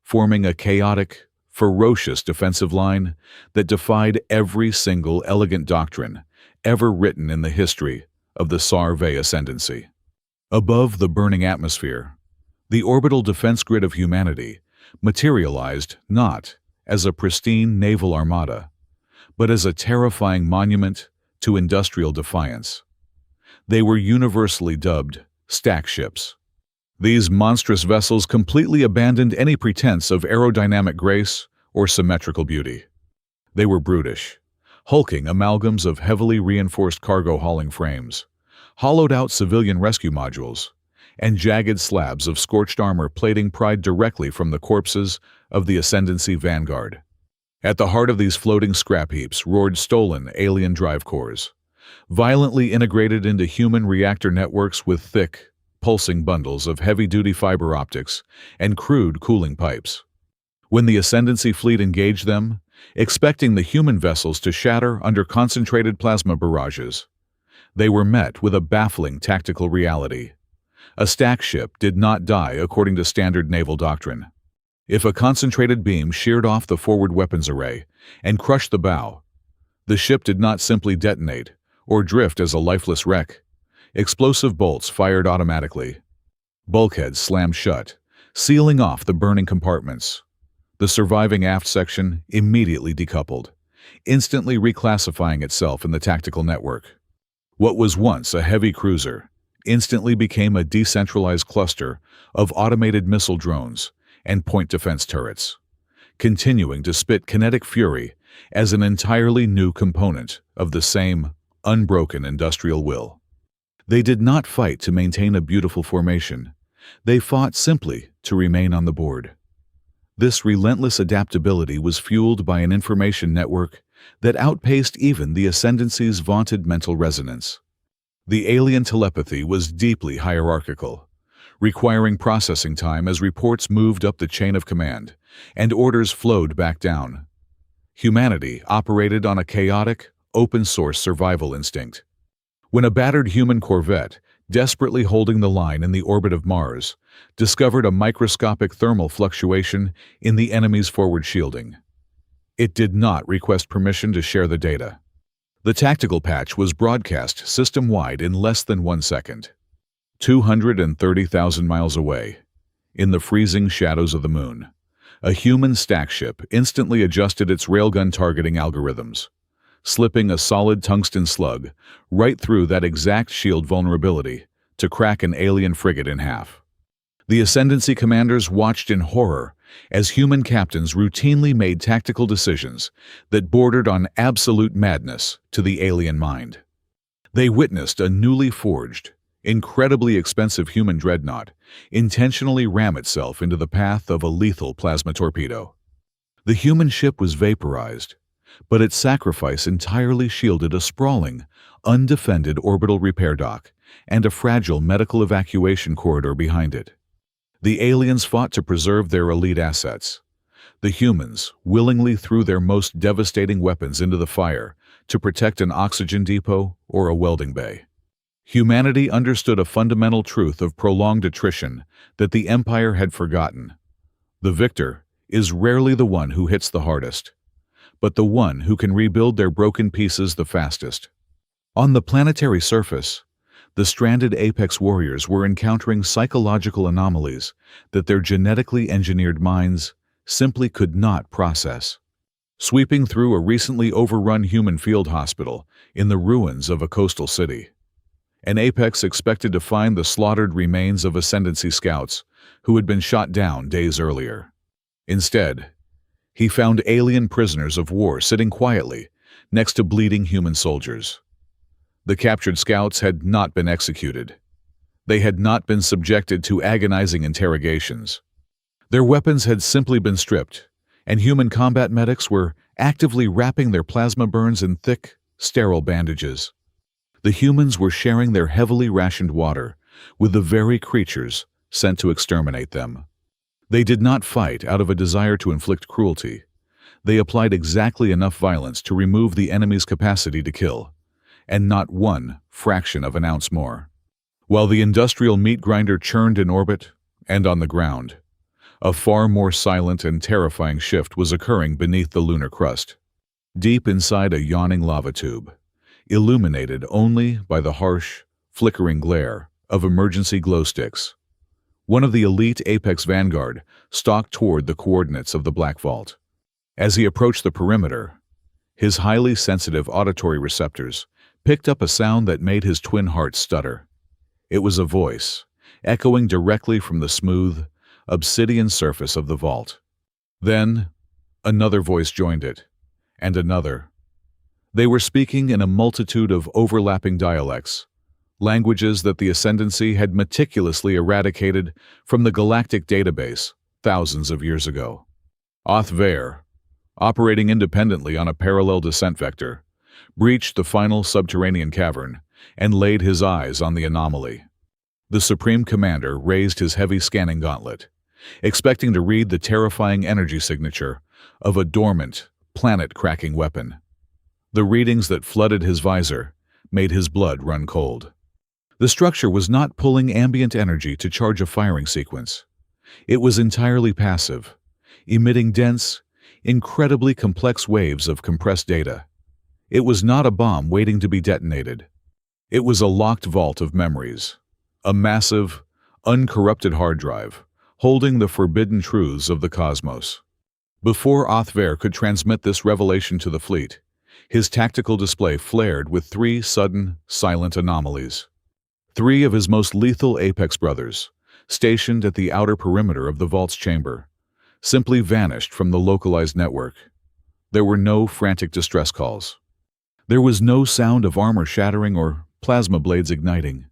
Speaker 1: forming a chaotic, ferocious defensive line that defied every single elegant doctrine ever written in the history of the Saar Vey Ascendancy. Above the burning atmosphere, the orbital defense grid of humanity materialized not as a pristine naval armada, but as a terrifying monument to industrial defiance. They were universally dubbed stack ships. These monstrous vessels completely abandoned any pretense of aerodynamic grace or symmetrical beauty. They were brutish, hulking amalgams of heavily reinforced cargo hauling frames, hollowed-out civilian rescue modules, and jagged slabs of scorched armor plating pried directly from the corpses of the Ascendancy Vanguard. At the heart of these floating scrap heaps roared stolen alien drive cores, violently integrated into human reactor networks with thick, pulsing bundles of heavy-duty fiber optics and crude cooling pipes. When the Ascendancy fleet engaged them, expecting the human vessels to shatter under concentrated plasma barrages, they were met with a baffling tactical reality. A stack ship did not die according to standard naval doctrine. If a concentrated beam sheared off the forward weapons array and crushed the bow, the ship did not simply detonate or drift as a lifeless wreck. Explosive bolts fired automatically. Bulkheads slammed shut, sealing off the burning compartments. The surviving aft section immediately decoupled, instantly reclassifying itself in the tactical network. What was once a heavy cruiser instantly became a decentralized cluster of automated missile drones and point defense turrets, continuing to spit kinetic fury as an entirely new component of the same unbroken industrial will. They did not fight to maintain a beautiful formation. They fought simply to remain on the board. This relentless adaptability was fueled by an information network that outpaced even the Ascendancy's vaunted mental resonance. The alien telepathy was deeply hierarchical, requiring processing time as reports moved up the chain of command and orders flowed back down. Humanity operated on a chaotic, open-source survival instinct. When a battered human corvette, desperately holding the line in the orbit of Mars, discovered a microscopic thermal fluctuation in the enemy's forward shielding, it did not request permission to share the data. The tactical patch was broadcast system-wide in less than 1 second. 230,000 miles away, in the freezing shadows of the moon, a human stack ship instantly adjusted its railgun targeting algorithms, slipping a solid tungsten slug right through that exact shield vulnerability to crack an alien frigate in half. The Ascendancy commanders watched in horror as human captains routinely made tactical decisions that bordered on absolute madness to the alien mind. They witnessed a newly forged, incredibly expensive human dreadnought intentionally ram itself into the path of a lethal plasma torpedo. The human ship was vaporized, but its sacrifice entirely shielded a sprawling, undefended orbital repair dock and a fragile medical evacuation corridor behind it. The aliens fought to preserve their elite assets. The humans willingly threw their most devastating weapons into the fire to protect an oxygen depot or a welding bay. Humanity understood a fundamental truth of prolonged attrition that the Empire had forgotten. The victor is rarely the one who hits the hardest, but the one who can rebuild their broken pieces the fastest. On the planetary surface, the stranded Apex warriors were encountering psychological anomalies that their genetically engineered minds simply could not process. Sweeping through a recently overrun human field hospital in the ruins of a coastal city, an Apex expected to find the slaughtered remains of Ascendancy scouts who had been shot down days earlier. Instead, he found alien prisoners of war sitting quietly next to bleeding human soldiers. The captured scouts had not been executed. They had not been subjected to agonizing interrogations. Their weapons had simply been stripped, and human combat medics were actively wrapping their plasma burns in thick, sterile bandages. The humans were sharing their heavily rationed water with the very creatures sent to exterminate them. They did not fight out of a desire to inflict cruelty. They applied exactly enough violence to remove the enemy's capacity to kill, and not one fraction of an ounce more. While the industrial meat grinder churned in orbit and on the ground, a far more silent and terrifying shift was occurring beneath the lunar crust. Deep inside a yawning lava tube, illuminated only by the harsh, flickering glare of emergency glow sticks, one of the elite Apex Vanguard stalked toward the coordinates of the Black Vault. As he approached the perimeter, his highly sensitive auditory receptors picked up a sound that made his twin hearts stutter. It was a voice, echoing directly from the smooth, obsidian surface of the vault. Then, another voice joined it, and another. They were speaking in a multitude of overlapping dialects, languages that the Ascendancy had meticulously eradicated from the galactic database thousands of years ago. HFY, operating independently on a parallel descent vector, breached the final subterranean cavern and laid his eyes on the anomaly. The Supreme Commander raised his heavy scanning gauntlet, expecting to read the terrifying energy signature of a dormant, planet-cracking weapon. The readings that flooded his visor made his blood run cold. The structure was not pulling ambient energy to charge a firing sequence. It was entirely passive, emitting dense, incredibly complex waves of compressed data. It was not a bomb waiting to be detonated. It was a locked vault of memories, a massive, uncorrupted hard drive, holding the forbidden truths of the cosmos. Before HFY could transmit this revelation to the fleet, his tactical display flared with 3 sudden, silent anomalies. 3 of his most lethal Apex brothers, stationed at the outer perimeter of the vault's chamber, simply vanished from the localized network. There were no frantic distress calls. There was no sound of armor shattering or plasma blades igniting.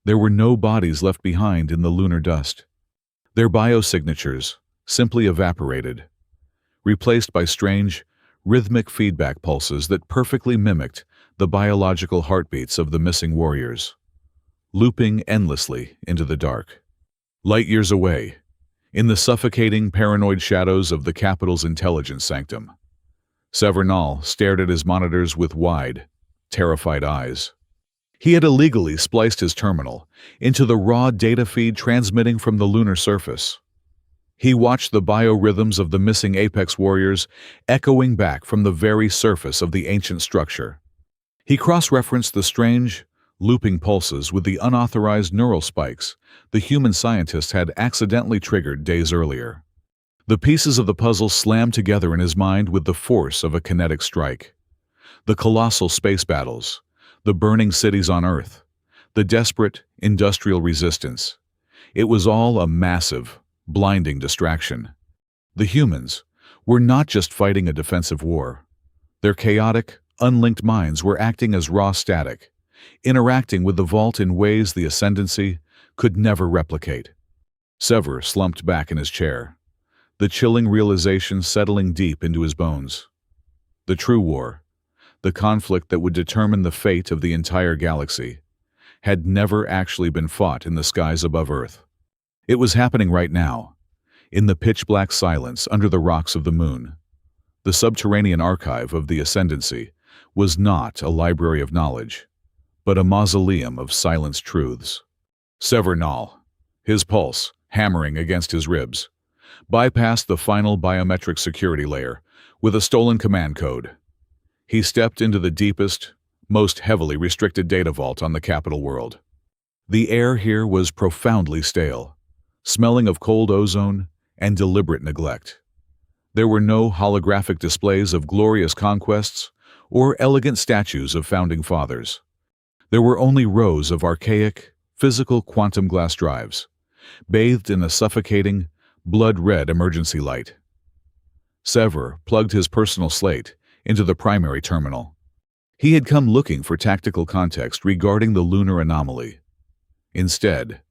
Speaker 1: There were no bodies left behind in the lunar dust. Their biosignatures simply evaporated, replaced by strange, rhythmic feedback pulses that perfectly mimicked the biological heartbeats of the missing warriors, looping endlessly into the dark. Light years away, in the suffocating, paranoid shadows of the capital's intelligence sanctum, Severnal stared at his monitors with wide, terrified eyes. He had illegally spliced his terminal into the raw data feed transmitting from the lunar surface. He watched the biorhythms of the missing Apex warriors echoing back from the very surface of the ancient structure. He cross-referenced the strange, looping pulses with the unauthorized neural spikes the human scientists had accidentally triggered days earlier. The pieces of the puzzle slammed together in his mind with the force of a kinetic strike. The colossal space battles, the burning cities on Earth, the desperate industrial resistance. It was all a massive, blinding distraction. The humans were not just fighting a defensive war. Their chaotic, unlinked minds were acting as raw static, interacting with the vault in ways the Ascendancy could never replicate. Sever slumped back in his chair, the chilling realization settling deep into his bones. The true war, the conflict that would determine the fate of the entire galaxy, had never actually been fought in the skies above Earth. It was happening right now, in the pitch-black silence under the rocks of the moon. The subterranean archive of the Ascendancy was not a library of knowledge, but a mausoleum of silenced truths. Severnal, his pulse hammering against his ribs, bypassed the final biometric security layer with a stolen command code. He stepped into the deepest, most heavily restricted data vault on the capital world. The air here was profoundly stale, smelling of cold ozone and deliberate neglect. There were no holographic displays of glorious conquests or elegant statues of founding fathers. There were only rows of archaic, physical quantum glass drives, bathed in a suffocating, blood-red emergency light. Sever plugged his personal slate into the primary terminal. He had come looking for tactical context regarding the lunar anomaly. Instead,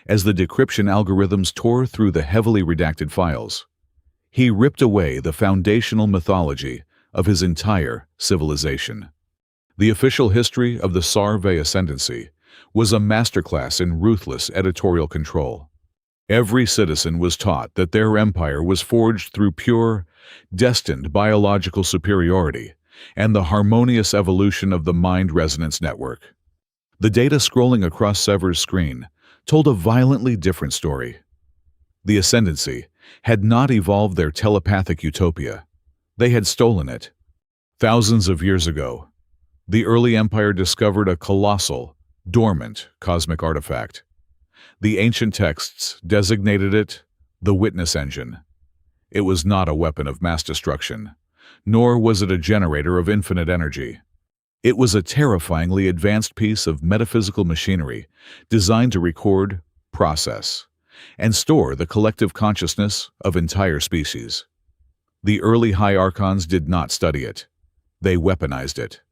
Speaker 1: as the decryption algorithms tore through the heavily redacted files, he ripped away the foundational mythology of his entire civilization. The official history of the Saar Vey Ascendancy was a masterclass in ruthless editorial control. Every citizen was taught that their empire was forged through pure, destined biological superiority and the harmonious evolution of the mind resonance network. The data scrolling across Sever's screen told a violently different story. The Ascendancy had not evolved their telepathic utopia. They had stolen it. Thousands of years ago, the early empire discovered a colossal, dormant cosmic artifact. The ancient texts designated it the Witness Engine. It was not a weapon of mass destruction, nor was it a generator of infinite energy. It was a terrifyingly advanced piece of metaphysical machinery designed to record, process, and store the collective consciousness of entire species. The early High Archons did not study it. They weaponized it.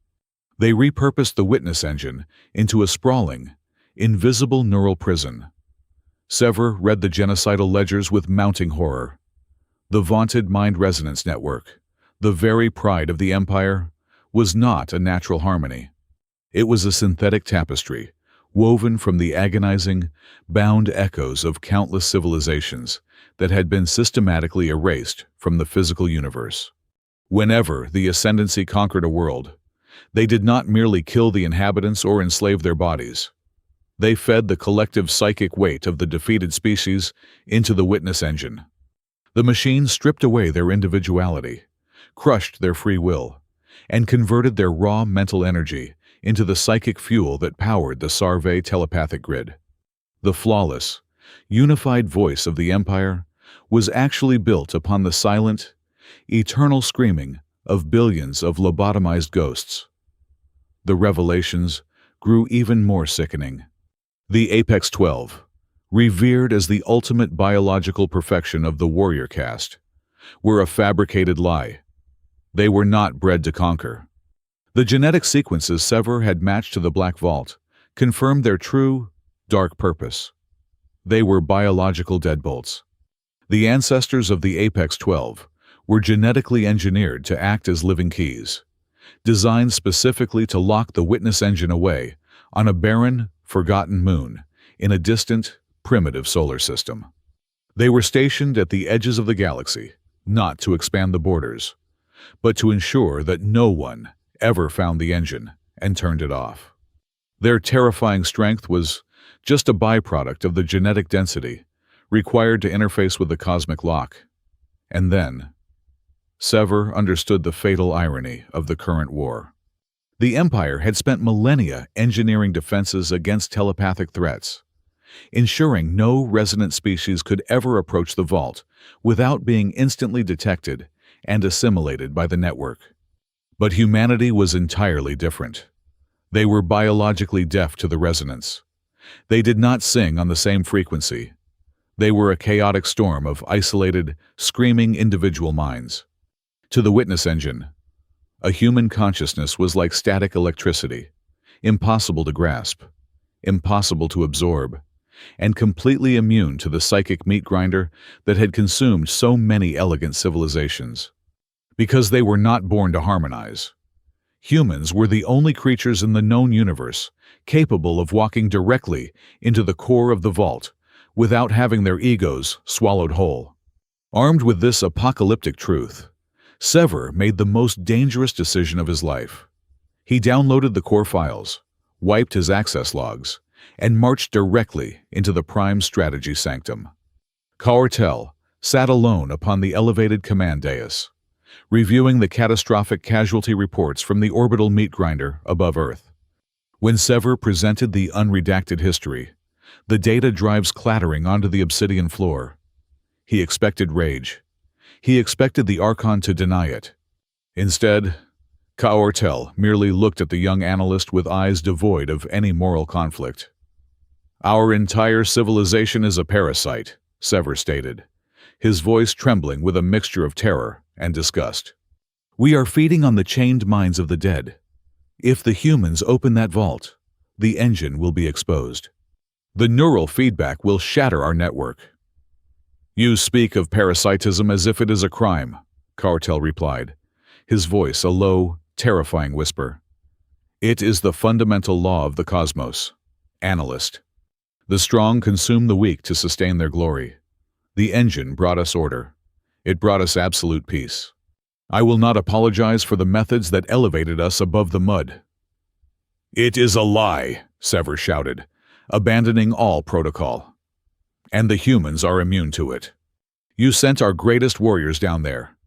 Speaker 1: They repurposed the Witness Engine into a sprawling, invisible neural prison. Sever read the genocidal ledgers with mounting horror. The vaunted mind resonance network, the very pride of the Empire, was not a natural harmony. It was a synthetic tapestry, woven from the agonizing, bound echoes of countless civilizations that had been systematically erased from the physical universe. Whenever the Ascendancy conquered a world, they did not merely kill the inhabitants or enslave their bodies. They fed the collective psychic weight of the defeated species into the Witness Engine. The machine stripped away their individuality, crushed their free will, and converted their raw mental energy into the psychic fuel that powered the Saar Vey telepathic grid. The flawless, unified voice of the Empire was actually built upon the silent, eternal screaming of billions of lobotomized ghosts. The revelations grew even more sickening. The Apex 12, revered as the ultimate biological perfection of the warrior caste, were a fabricated lie. They were not bred to conquer. The genetic sequences Sever had matched to the Black Vault confirmed their true, dark purpose. They were biological deadbolts. The ancestors of the Apex 12 were genetically engineered to act as living keys, designed specifically to lock the Witness Engine away on a barren, forgotten moon in a distant, primitive solar system. They were stationed at the edges of the galaxy, not to expand the borders, but to ensure that no one ever found the engine and turned it off. Their terrifying strength was just a byproduct of the genetic density required to interface with the cosmic lock. And then, Sever understood the fatal irony of the current war. The Empire had spent millennia engineering defenses against telepathic threats, ensuring no resonant species could ever approach the vault without being instantly detected and assimilated by the network. But humanity was entirely different. They were biologically deaf to the resonance. They did not sing on the same frequency. They were a chaotic storm of isolated, screaming individual minds. To the Witness Engine, a human consciousness was like static electricity, impossible to grasp, impossible to absorb, and completely immune to the psychic meat grinder that had consumed so many elegant civilizations. Because they were not born to harmonize. Humans were the only creatures in the known universe capable of walking directly into the core of the vault without having their egos swallowed whole. Armed with this apocalyptic truth, Sever made the most dangerous decision of his life. He downloaded the core files, wiped his access logs, and marched directly into the Prime Strategy Sanctum. Kaortel sat alone upon the elevated command dais, reviewing the catastrophic casualty reports from the orbital meat grinder above Earth. When Sever presented the unredacted history, the data drives clattering onto the obsidian floor. He expected rage. He expected the Archon to deny it. Instead, Kaortel merely looked at the young analyst with eyes devoid of any moral conflict. "Our entire civilization is a parasite," Sever stated, his voice trembling with a mixture of terror and disgust. "We are feeding on the chained minds of the dead. If the humans open that vault, the engine will be exposed. The neural feedback will shatter our network." "You speak of parasitism as if it is a crime," Kaortel replied, his voice a low, terrifying whisper. "It is the fundamental law of the cosmos. Analyst. The strong consume the weak to sustain their glory. The engine brought us order. It brought us absolute peace. I will not apologize for the methods that elevated us above the mud." "It is a lie," Sever shouted, abandoning all protocol. And the humans are immune to it. You sent our greatest warriors down there,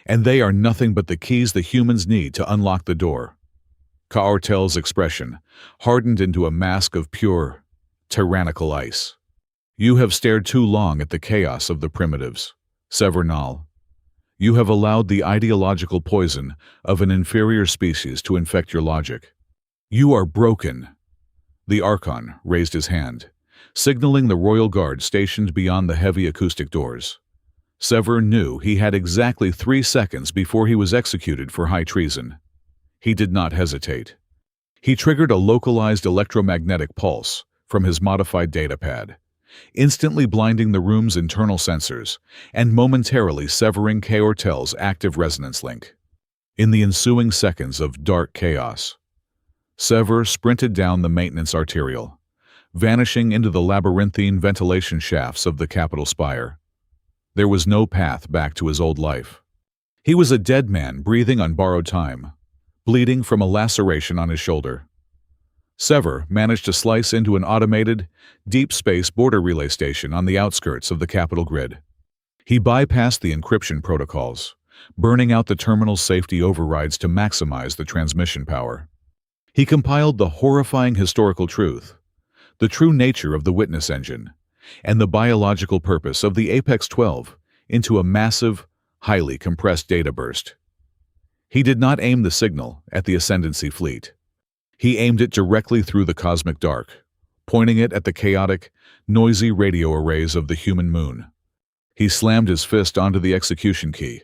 Speaker 1: and they are nothing but the keys the humans need to unlock the door. Kaortel's expression hardened into a mask of pure, tyrannical ice. You have stared too long at the chaos of the primitives, Severnal. You have allowed the ideological poison of an inferior species to infect your logic. You are broken. The Archon raised his hand, signaling the royal guard stationed beyond the heavy acoustic doors. Sever knew he had exactly 3 seconds before he was executed for high treason. He did not hesitate. He triggered a localized electromagnetic pulse from his modified datapad, instantly blinding the room's internal sensors and momentarily severing Kaortel's active resonance link. In the ensuing seconds of dark chaos, Sever sprinted down the maintenance arterial, vanishing into the labyrinthine ventilation shafts of the Capitol spire. There was no path back to his old life. He was a dead man breathing on borrowed time, bleeding from a laceration on his shoulder. Sever managed to slice into an automated, deep space border relay station on the outskirts of the Capitol grid. He bypassed the encryption protocols, burning out the terminal's safety overrides to maximize the transmission power. He compiled the horrifying historical truth, the true nature of the witness engine, and the biological purpose of the Apex 12 into a massive, highly compressed data burst. He did not aim the signal at the Ascendancy fleet. He aimed it directly through the cosmic dark, pointing it at the chaotic, noisy radio arrays of the human moon. He slammed his fist onto the execution key,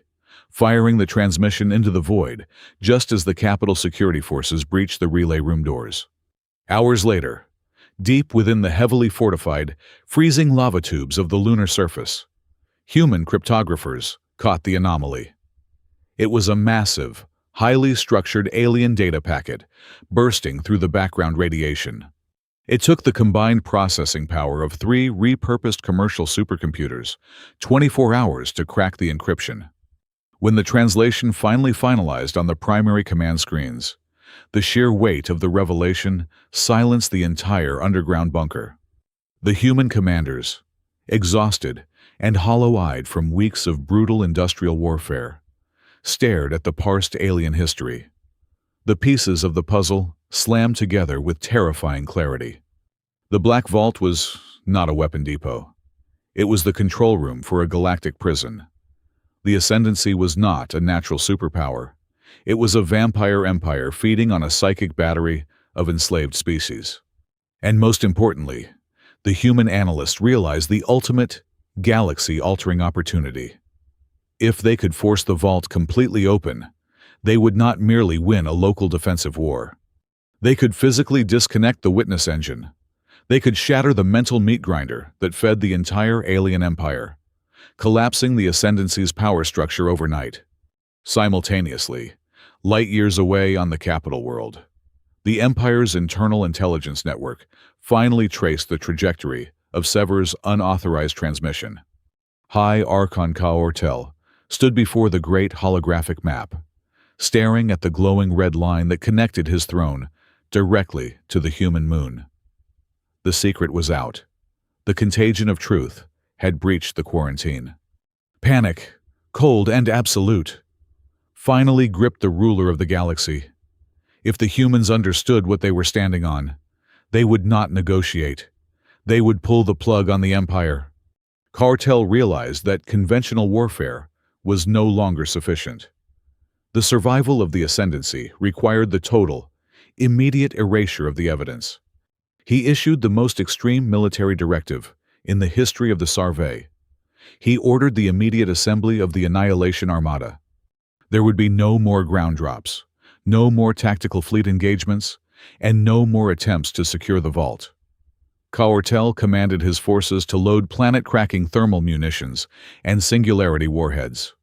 Speaker 1: firing the transmission into the void just as the Capitol security forces breached the relay room doors. Hours later, deep within the heavily fortified, freezing lava tubes of the lunar surface, human cryptographers caught the anomaly. It was a massive, highly structured alien data packet bursting through the background radiation. It took the combined processing power of 3 repurposed commercial supercomputers 24 hours to crack the encryption. When the translation finally finalized on the primary command screens, the sheer weight of the revelation silenced the entire underground bunker. The human commanders, exhausted and hollow-eyed from weeks of brutal industrial warfare, stared at the parsed alien history. The pieces of the puzzle slammed together with terrifying clarity. The Black Vault was not a weapon depot. It was the control room for a galactic prison. The Ascendancy was not a natural superpower. It was a vampire empire feeding on a psychic battery of enslaved species. And most importantly, the human analysts realized the ultimate, galaxy-altering opportunity. If they could force the vault completely open, they would not merely win a local defensive war. They could physically disconnect the witness engine. They could shatter the mental meat grinder that fed the entire alien empire, collapsing the Ascendancy's power structure overnight. Simultaneously, light years away on the Capitol world, the Empire's internal intelligence network finally traced the trajectory of Sever's unauthorized transmission. High Archon Kaortel stood before the great holographic map, staring at the glowing red line that connected his throne directly to the human moon. The secret was out. The contagion of truth had breached the quarantine. Panic, cold and absolute, finally gripped the ruler of the galaxy. If the humans understood what they were standing on, they would not negotiate. They would pull the plug on the Empire. Kaortel realized that conventional warfare was no longer sufficient. The survival of the Ascendancy required the total, immediate erasure of the evidence. He issued the most extreme military directive in the history of the Saar Vey. He ordered the immediate assembly of the Annihilation Armada. There would be no more ground drops, no more tactical fleet engagements, and no more attempts to secure the vault. Kaortel commanded his forces to load planet-cracking thermal munitions and singularity warheads.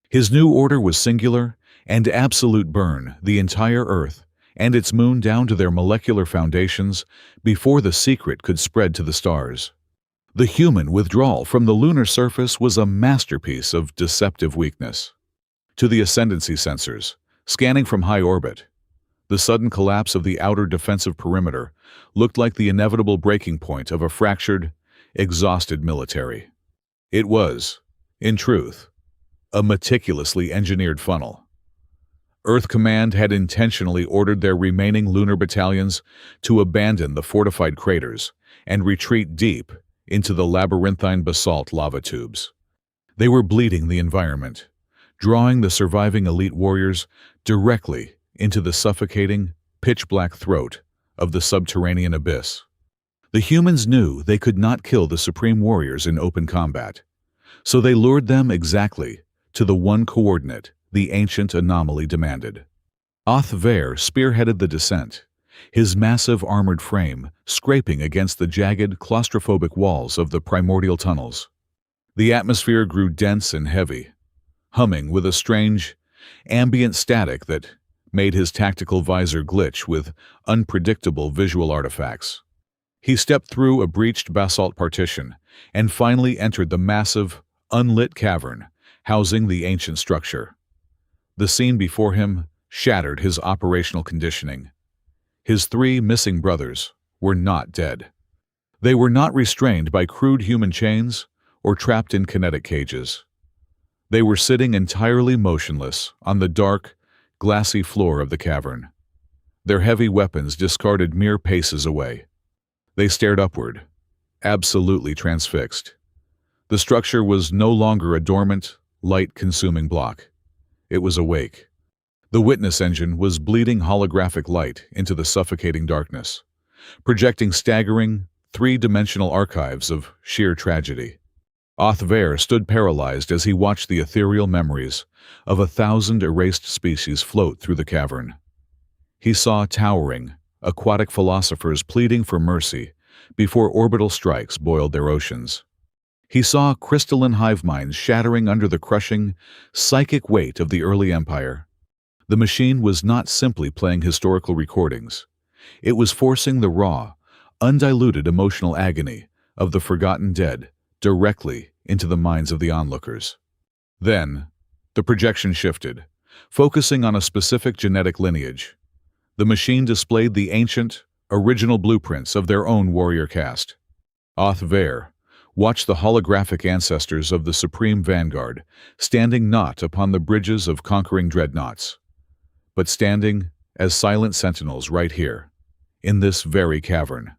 Speaker 1: His new order was singular and absolute: burn the entire Earth and its moon down to their molecular foundations before the secret could spread to the stars. The human withdrawal from the lunar surface was a masterpiece of deceptive weakness. To the Ascendancy sensors, scanning from high orbit, The sudden collapse of the outer defensive perimeter looked like the inevitable breaking point of a fractured, exhausted military. It was, in truth, a meticulously engineered funnel. Earth Command had intentionally ordered their remaining lunar battalions to abandon the fortified craters and retreat deep into the labyrinthine basalt lava tubes. They were bleeding the environment, drawing the surviving elite warriors directly into the suffocating, pitch-black throat of the subterranean abyss. The humans knew they could not kill the supreme warriors in open combat, so they lured them exactly to the one coordinate the ancient anomaly demanded. Saar Vey spearheaded the descent, his massive armored frame scraping against the jagged, claustrophobic walls of the primordial tunnels. The atmosphere grew dense and heavy, humming with a strange, ambient static that made his tactical visor glitch with unpredictable visual artifacts. He stepped through a breached basalt partition and finally entered the massive, unlit cavern housing the ancient structure. The scene before him shattered his operational conditioning. His 3 missing brothers were not dead. They were not restrained by crude human chains or trapped in kinetic cages. They were sitting entirely motionless on the dark, glassy floor of the cavern, their heavy weapons discarded mere paces away. They stared upward, absolutely transfixed. The structure was no longer a dormant, light-consuming block. It was awake. The witness engine was bleeding holographic light into the suffocating darkness, projecting staggering, 3-dimensional archives of sheer tragedy. Saar Vey stood paralyzed as he watched the ethereal memories of 1,000 erased species float through the cavern. He saw towering, aquatic philosophers pleading for mercy before orbital strikes boiled their oceans. He saw crystalline hive minds shattering under the crushing, psychic weight of the early empire. The machine was not simply playing historical recordings. It was forcing the raw, undiluted emotional agony of the forgotten dead directly into the minds of the onlookers. Then, the projection shifted, focusing on a specific genetic lineage. The machine displayed the ancient, original blueprints of their own warrior caste. Saar Vey watched the holographic ancestors of the Supreme Vanguard standing not upon the bridges of conquering dreadnoughts, but standing as silent sentinels right here, in this very cavern.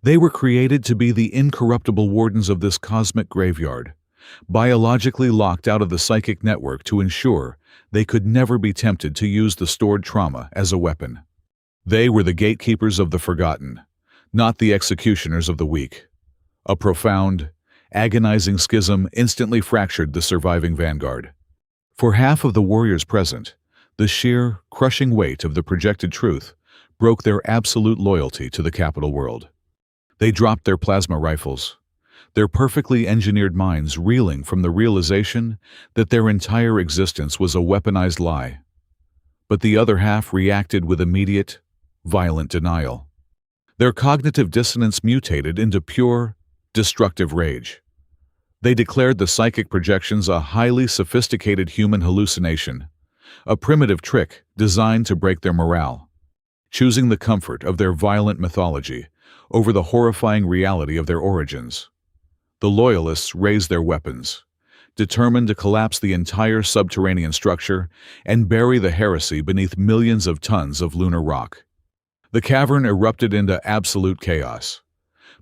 Speaker 1: They were created to be the incorruptible wardens of this cosmic graveyard, biologically locked out of the psychic network to ensure they could never be tempted to use the stored trauma as a weapon. They were the gatekeepers of the forgotten, not the executioners of the weak. A profound, agonizing schism instantly fractured the surviving vanguard. For half of the warriors present, the sheer, crushing weight of the projected truth broke their absolute loyalty to the capital world. They dropped their plasma rifles, their perfectly engineered minds reeling from the realization that their entire existence was a weaponized lie. But the other half reacted with immediate, violent denial. Their cognitive dissonance mutated into pure, destructive rage. They declared the psychic projections a highly sophisticated human hallucination, a primitive trick designed to break their morale, choosing the comfort of their violent mythology over the horrifying reality of their origins. The Loyalists raised their weapons, determined to collapse the entire subterranean structure and bury the heresy beneath millions of tons of lunar rock. The cavern erupted into absolute chaos.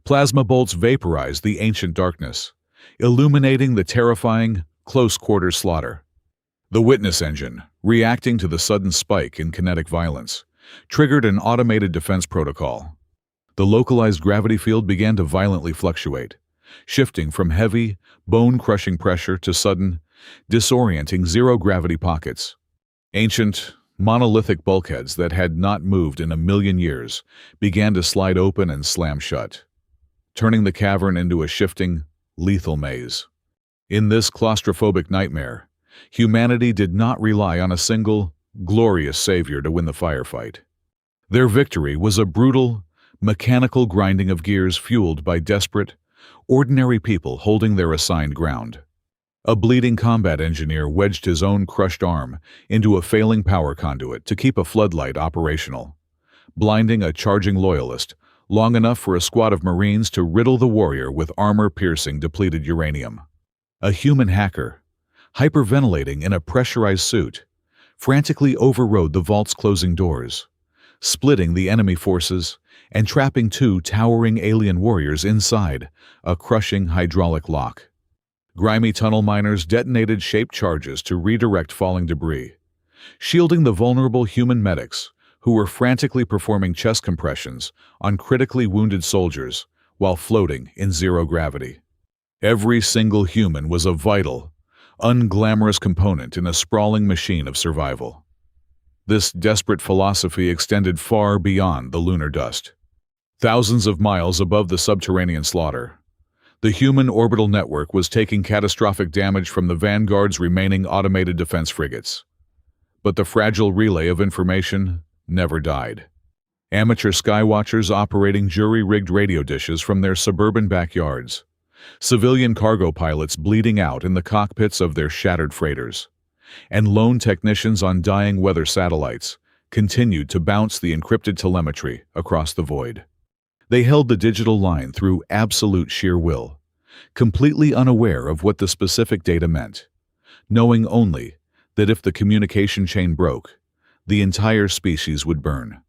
Speaker 1: Plasma bolts vaporized the ancient darkness, illuminating the terrifying, close-quarters slaughter. The witness engine, reacting to the sudden spike in kinetic violence, triggered an automated defense protocol. The localized gravity field began to violently fluctuate, shifting from heavy, bone-crushing pressure to sudden, disorienting zero-gravity pockets. Ancient, monolithic bulkheads that had not moved in a million years began to slide open and slam shut, turning the cavern into a shifting, lethal maze. In this claustrophobic nightmare, humanity did not rely on a single, glorious savior to win the firefight. Their victory was a brutal, mechanical grinding of gears fueled by desperate, ordinary people holding their assigned ground. A bleeding combat engineer wedged his own crushed arm into a failing power conduit to keep a floodlight operational, blinding a charging loyalist long enough for a squad of Marines to riddle the warrior with armor-piercing depleted uranium. A human hacker, hyperventilating in a pressurized suit, frantically overrode the vault's closing doors, splitting the enemy forces and trapping two towering alien warriors inside a crushing hydraulic lock. Grimy tunnel miners detonated shaped charges to redirect falling debris, shielding the vulnerable human medics who were frantically performing chest compressions on critically wounded soldiers while floating in zero gravity. Every single human was a vital, unglamorous component in a sprawling machine of survival. This desperate philosophy extended far beyond the lunar dust. Thousands of miles above the subterranean slaughter, the human orbital network was taking catastrophic damage from the Vanguard's remaining automated defense frigates. But the fragile relay of information never died. Amateur skywatchers operating jury-rigged radio dishes from their suburban backyards, civilian cargo pilots bleeding out in the cockpits of their shattered freighters, and lone technicians on dying weather satellites continued to bounce the encrypted telemetry across the void. They held the digital line through absolute sheer will, completely unaware of what the specific data meant, knowing only that if the communication chain broke, the entire species would burn.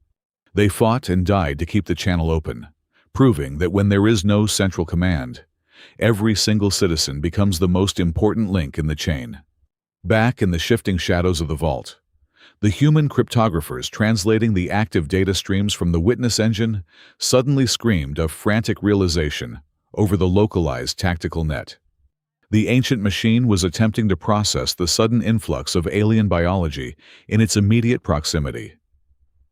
Speaker 1: They fought and died to keep the channel open, proving that when there is no central command, every single citizen becomes the most important link in the chain. Back in the shifting shadows of the vault, the human cryptographers translating the active data streams from the witness engine suddenly screamed of frantic realization over the localized tactical net. The ancient machine was attempting to process the sudden influx of alien biology in its immediate proximity.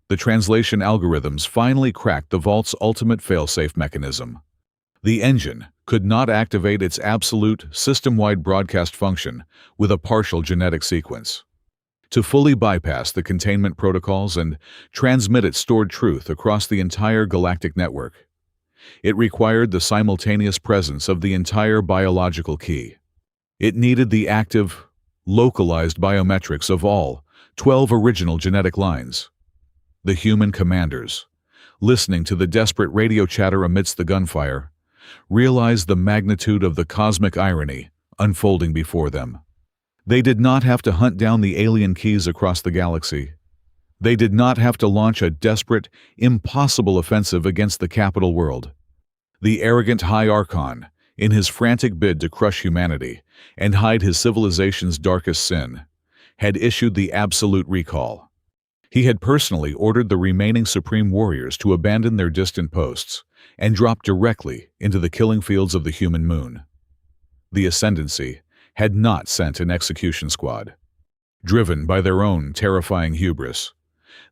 Speaker 1: The translation algorithms finally cracked the vault's ultimate failsafe mechanism. The engine could not activate its absolute, system-wide broadcast function with a partial genetic sequence. To fully bypass the containment protocols and transmit its stored truth across the entire galactic network, it required the simultaneous presence of the entire biological key. It needed the active, localized biometrics of all 12 original genetic lines. The human commanders, listening to the desperate radio chatter amidst the gunfire, realized the magnitude of the cosmic irony unfolding before them. They did not have to hunt down the alien keys across the galaxy. They did not have to launch a desperate, impossible offensive against the capital world. The arrogant High Archon, in his frantic bid to crush humanity and hide his civilization's darkest sin, had issued the absolute recall. He had personally ordered the remaining Supreme Warriors to abandon their distant posts and drop directly into the killing fields of the human moon. The Ascendancy had not sent an execution squad. Driven by their own terrifying hubris,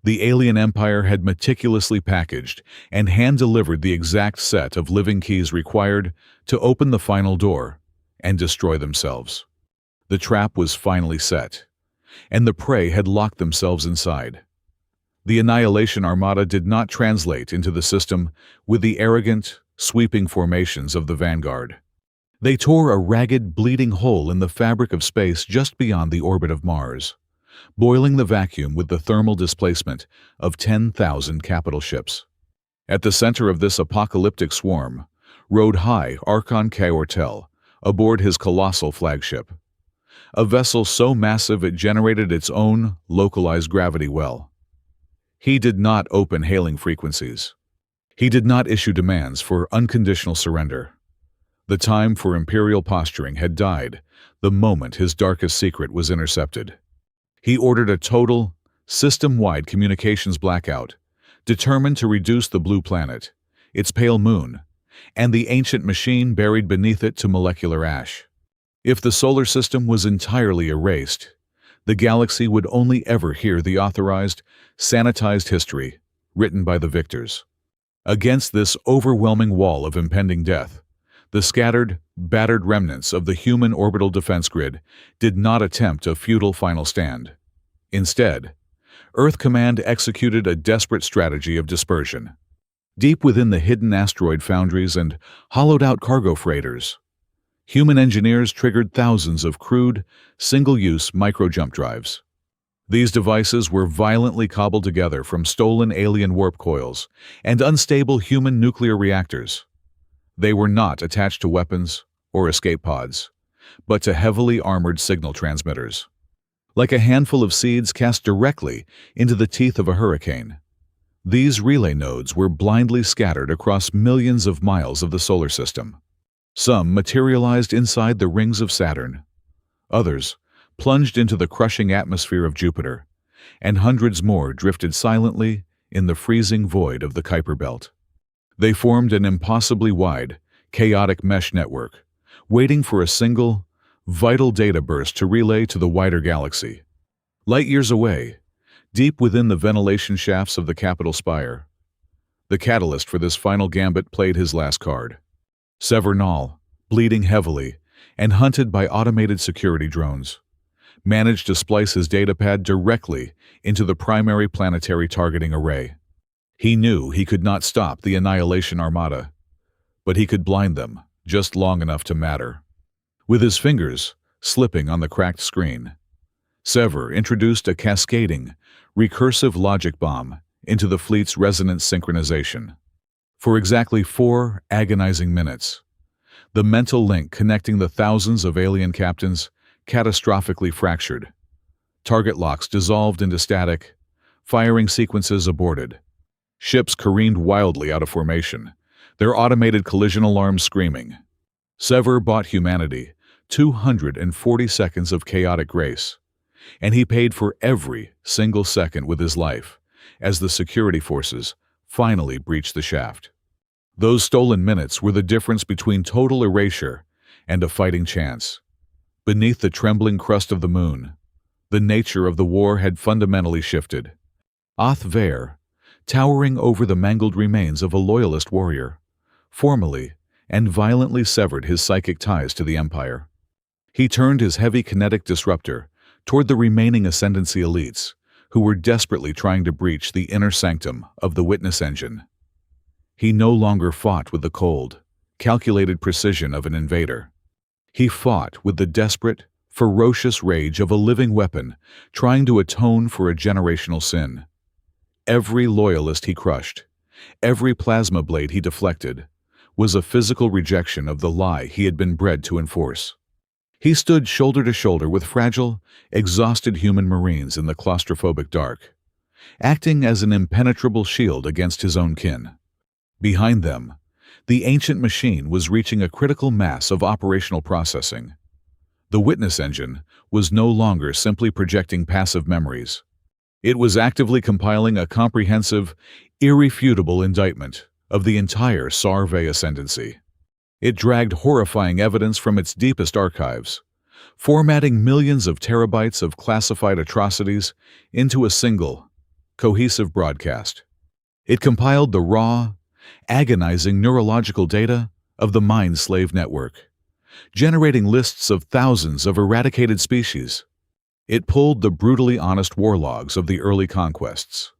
Speaker 1: the alien empire had meticulously packaged and hand-delivered the exact set of living keys required to open the final door and destroy themselves. The trap was finally set, and the prey had locked themselves inside. The Annihilation Armada did not translate into the system with the arrogant, sweeping formations of the Vanguard. They tore a ragged, bleeding hole in the fabric of space just beyond the orbit of Mars, boiling the vacuum with the thermal displacement of 10,000 capital ships. At the center of this apocalyptic swarm rode High Archon Kaortel aboard his colossal flagship, a vessel so massive it generated its own localized gravity well. He did not open hailing frequencies. He did not issue demands for unconditional surrender. The time for imperial posturing had died the moment his darkest secret was intercepted. He ordered a total, system-wide communications blackout, determined to reduce the blue planet, its pale moon, and the ancient machine buried beneath it to molecular ash. If the solar system was entirely erased, the galaxy would only ever hear the authorized, sanitized history written by the victors. Against this overwhelming wall of impending death, the scattered, battered remnants of the human orbital defense grid did not attempt a futile final stand. Instead, Earth Command executed a desperate strategy of dispersion. Deep within the hidden asteroid foundries and hollowed-out cargo freighters, Human engineers triggered thousands of crude, single-use micro-jump drives. These devices were violently cobbled together from stolen alien warp coils and unstable human nuclear reactors. They were not attached to weapons or escape pods, but to heavily armored signal transmitters. Like a handful of seeds cast directly into the teeth of a hurricane, these relay nodes were blindly scattered across millions of miles of the solar system. Some materialized inside the rings of Saturn. Others plunged into the crushing atmosphere of Jupiter, and hundreds more drifted silently in the freezing void of the Kuiper Belt. They formed an impossibly wide, chaotic mesh network, waiting for a single, vital data burst to relay to the wider galaxy. Light years away, deep within the ventilation shafts of the Capitol spire, the catalyst for this final gambit played his last card. Severnal, bleeding heavily and hunted by automated security drones, managed to splice his datapad directly into the primary planetary targeting array. He knew he could not stop the Annihilation Armada, but he could blind them just long enough to matter. With his fingers slipping on the cracked screen, Sever introduced a cascading, recursive logic bomb into the fleet's resonance synchronization. For exactly 4 agonizing minutes, the mental link connecting the thousands of alien captains catastrophically fractured. Target locks dissolved into static, firing sequences aborted. Ships careened wildly out of formation, their automated collision alarms screaming. Sever bought humanity 240 seconds of chaotic grace, and he paid for every single second with his life as the security forces finally breached the shaft. Those stolen minutes were the difference between total erasure and a fighting chance. Beneath the trembling crust of the moon, the nature of the war had fundamentally shifted. Oth Ver, towering over the mangled remains of a loyalist warrior, formally and violently severed his psychic ties to the Empire. He turned his heavy kinetic disruptor toward the remaining Ascendancy elites, who were desperately trying to breach the inner sanctum of the Witness Engine. He no longer fought with the cold, calculated precision of an invader. He fought with the desperate, ferocious rage of a living weapon trying to atone for a generational sin. Every loyalist he crushed, every plasma blade he deflected, was a physical rejection of the lie he had been bred to enforce. He stood shoulder to shoulder with fragile, exhausted human Marines in the claustrophobic dark, acting as an impenetrable shield against his own kin. Behind them, the ancient machine was reaching a critical mass of operational processing. The Witness Engine was no longer simply projecting passive memories. It was actively compiling a comprehensive, irrefutable indictment of the entire Saar Vey Ascendancy. It dragged horrifying evidence from its deepest archives, formatting millions of terabytes of classified atrocities into a single, cohesive broadcast. It compiled the raw, agonizing neurological data of the Mind Slave Network, generating lists of thousands of eradicated species. It pulled the brutally honest war logs of the early conquests,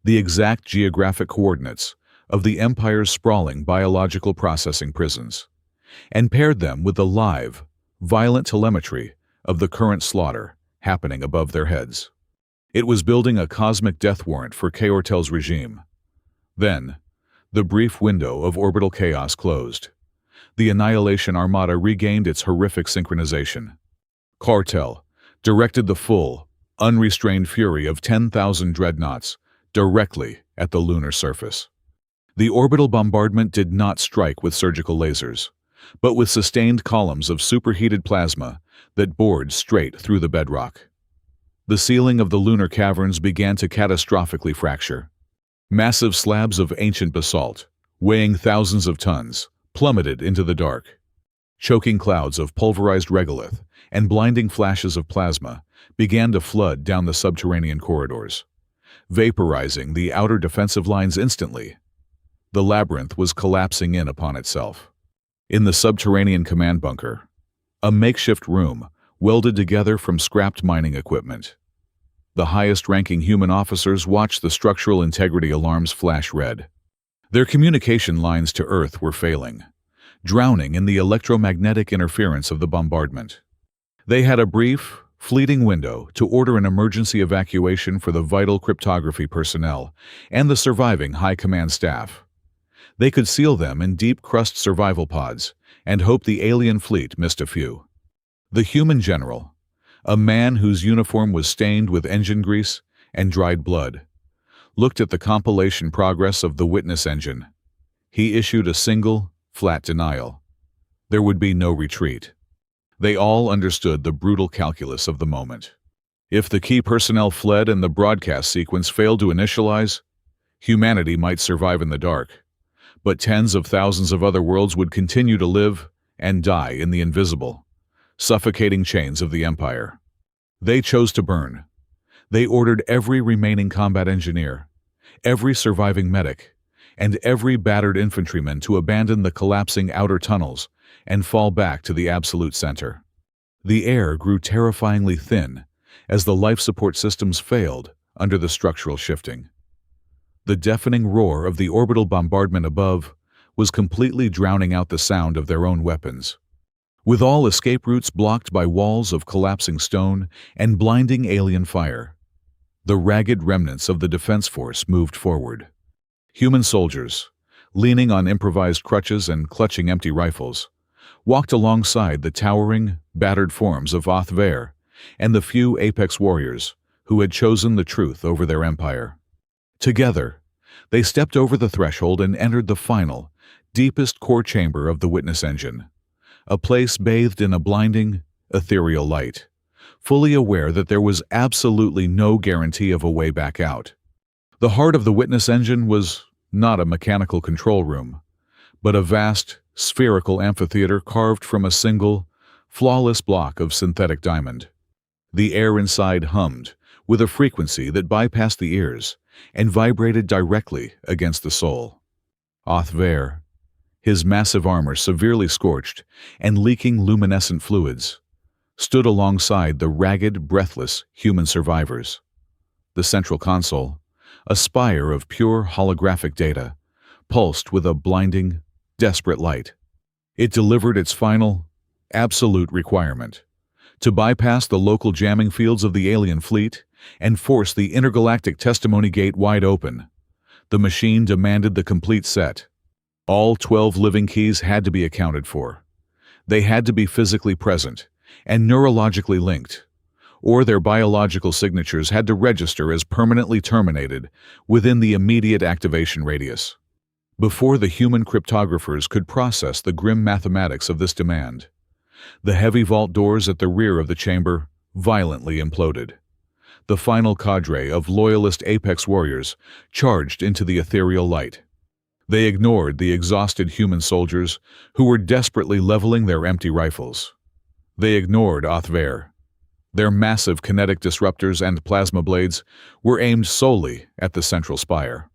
Speaker 1: the exact geographic coordinates of the Empire's sprawling biological processing prisons, and paired them with the live, violent telemetry of the current slaughter happening above their heads. It was building a cosmic death warrant for Kaortel's regime. Then, the brief window of orbital chaos closed. The Annihilation Armada regained its horrific synchronization. Kaortel directed the full, unrestrained fury of 10,000 dreadnoughts directly at the lunar surface. The orbital bombardment did not strike with surgical lasers, but with sustained columns of superheated plasma that bored straight through the bedrock. The ceiling of the lunar caverns began to catastrophically fracture. Massive slabs of ancient basalt, weighing thousands of tons, plummeted into the dark. Choking clouds of pulverized regolith and blinding flashes of plasma began to flood down the subterranean corridors, vaporizing the outer defensive lines instantly. The labyrinth was collapsing in upon itself. In the subterranean command bunker, a makeshift room welded together from scrapped mining equipment. The highest-ranking human officers watched the structural integrity alarms flash red. Their communication lines to Earth were failing, drowning in the electromagnetic interference of the bombardment. They had a brief, fleeting window to order an emergency evacuation for the vital cryptography personnel and the surviving high command staff. They could seal them in deep crust survival pods and hope the alien fleet missed a few. The human general, a man whose uniform was stained with engine grease and dried blood, looked at the compilation progress of the witness engine. He issued a single, flat denial. There would be no retreat. They all understood the brutal calculus of the moment. If the key personnel fled and the broadcast sequence failed to initialize, humanity might survive in the dark, but tens of thousands of other worlds would continue to live and die in the invisible, suffocating chains of the Empire. They chose to burn. They ordered every remaining combat engineer, every surviving medic, and every battered infantryman to abandon the collapsing outer tunnels and fall back to the absolute center. The air grew terrifyingly thin as the life support systems failed under the structural shifting. The deafening roar of the orbital bombardment above was completely drowning out the sound of their own weapons. With all escape routes blocked by walls of collapsing stone and blinding alien fire, the ragged remnants of the defense force moved forward. Human soldiers, leaning on improvised crutches and clutching empty rifles, walked alongside the towering, battered forms of Vey and the few apex warriors who had chosen the truth over their empire. Together, they stepped over the threshold and entered the final, deepest core chamber of the witness engine, a place bathed in a blinding, ethereal light, fully aware that there was absolutely no guarantee of a way back out. The heart of the witness engine was not a mechanical control room, but a vast, spherical amphitheater carved from a single, flawless block of synthetic diamond. The air inside hummed with a frequency that bypassed the ears and vibrated directly against the soul. Vey, his massive armor severely scorched and leaking luminescent fluids, stood alongside the ragged, breathless human survivors. The central console, a spire of pure holographic data, pulsed with a blinding, desperate light. It delivered its final, absolute requirement: to bypass the local jamming fields of the alien fleet and force the intergalactic testimony gate wide open. The machine demanded the complete set. All 12 living keys had to be accounted for. They had to be physically present and neurologically linked, or their biological signatures had to register as permanently terminated within the immediate activation radius. Before the human cryptographers could process the grim mathematics of this demand, the heavy vault doors at the rear of the chamber violently imploded. The final cadre of loyalist apex warriors charged into the ethereal light. They ignored the exhausted human soldiers who were desperately leveling their empty rifles. They ignored Vey. Their massive kinetic disruptors and plasma blades were aimed solely at the central spire.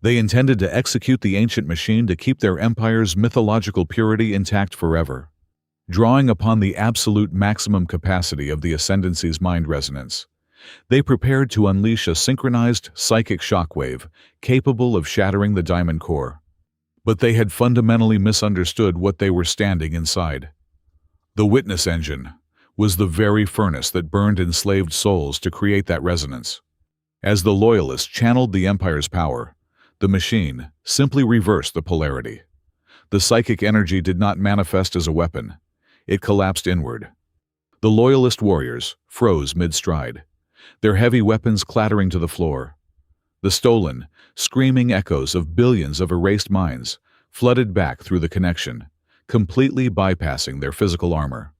Speaker 1: They intended to execute the ancient machine to keep their empire's mythological purity intact forever. Drawing upon the absolute maximum capacity of the Ascendancy's mind resonance, they prepared to unleash a synchronized psychic shockwave capable of shattering the diamond core. But they had fundamentally misunderstood what they were standing inside. The witness engine was the very furnace that burned enslaved souls to create that resonance. As the loyalists channeled the Empire's power, the machine simply reversed the polarity. The psychic energy did not manifest as a weapon. It collapsed inward. The loyalist warriors froze mid-stride, their heavy weapons clattering to the floor. The stolen, screaming echoes of billions of erased minds flooded back through the connection, completely bypassing their physical armor.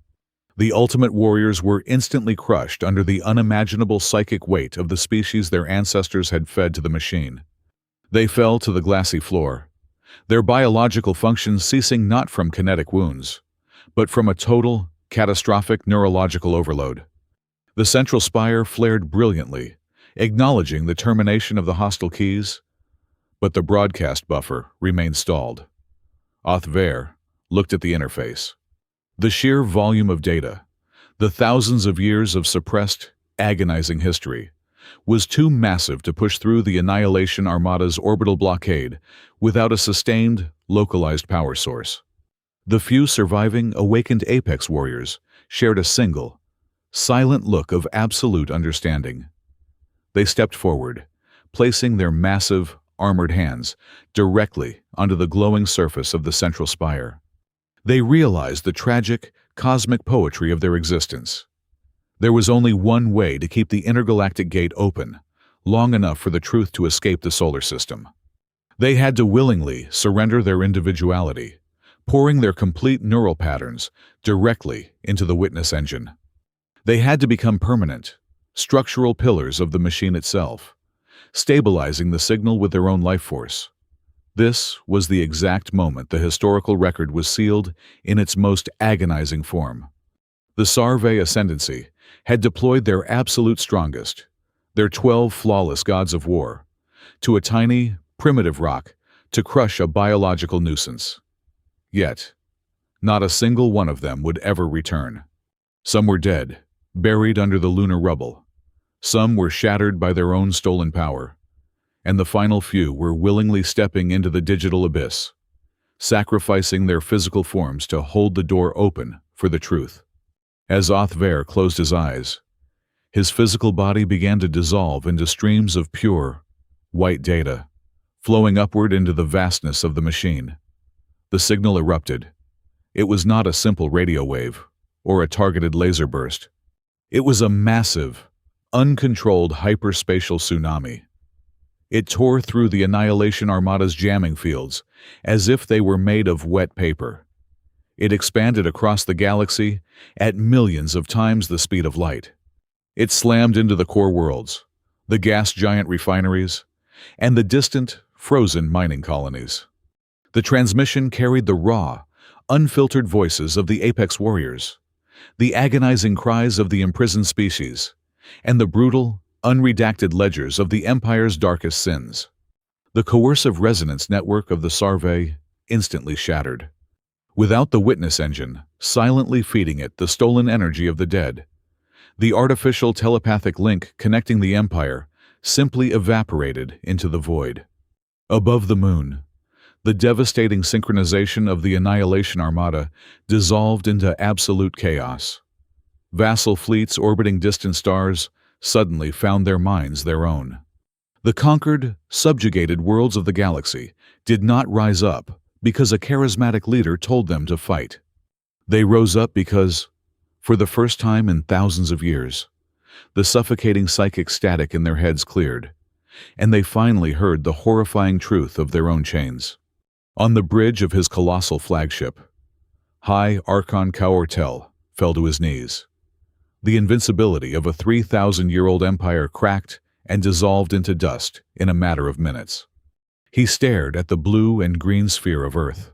Speaker 1: The ultimate warriors were instantly crushed under the unimaginable psychic weight of the species their ancestors had fed to the machine. They fell to the glassy floor, their biological functions ceasing not from kinetic wounds, but from a total, catastrophic neurological overload. The central spire flared brilliantly, acknowledging the termination of the hostile keys, but the broadcast buffer remained stalled. Vey looked at the interface. The sheer volume of data, the thousands of years of suppressed, agonizing history, was too massive to push through the Annihilation Armada's orbital blockade without a sustained, localized power source. The few surviving awakened apex warriors shared a single, silent look of absolute understanding. They stepped forward, placing their massive, armored hands directly onto the glowing surface of the central spire. They realized the tragic, cosmic poetry of their existence. There was only one way to keep the intergalactic gate open, long enough for the truth to escape the solar system. They had to willingly surrender their individuality, pouring their complete neural patterns directly into the witness engine. They had to become permanent, structural pillars of the machine itself, stabilizing the signal with their own life force. This was the exact moment the historical record was sealed in its most agonizing form. The Saar Vey Ascendancy had deployed their absolute strongest, their 12 flawless gods of war, to a tiny, primitive rock to crush a biological nuisance. Yet, not a single one of them would ever return. Some were dead, buried under the lunar rubble. Some were shattered by their own stolen power. And the final few were willingly stepping into the digital abyss, sacrificing their physical forms to hold the door open for the truth. As Othver closed his eyes, his physical body began to dissolve into streams of pure, white data, flowing upward into the vastness of the machine. The signal erupted. It was not a simple radio wave or a targeted laser burst. It was a massive, uncontrolled hyperspatial tsunami. It tore through the Annihilation Armada's jamming fields as if they were made of wet paper. It expanded across the galaxy at millions of times the speed of light. It slammed into the core worlds, the gas giant refineries, and the distant, frozen mining colonies. The transmission carried the raw, unfiltered voices of the apex warriors, the agonizing cries of the imprisoned species, and the brutal, unredacted ledgers of the Empire's darkest sins. The coercive resonance network of the Saar Vey instantly shattered. Without the witness engine, silently feeding it the stolen energy of the dead, the artificial telepathic link connecting the Empire simply evaporated into the void. Above the moon, the devastating synchronization of the Annihilation Armada dissolved into absolute chaos. Vassal fleets orbiting distant stars suddenly found their minds their own. The conquered, subjugated worlds of the galaxy did not rise up because a charismatic leader told them to fight. They rose up because, for the first time in thousands of years, the suffocating psychic static in their heads cleared, and they finally heard the horrifying truth of their own chains. On the bridge of his colossal flagship, High Archon Kaortel fell to his knees. The invincibility of a 3,000-year-old empire cracked and dissolved into dust in a matter of minutes. He stared at the blue and green sphere of Earth,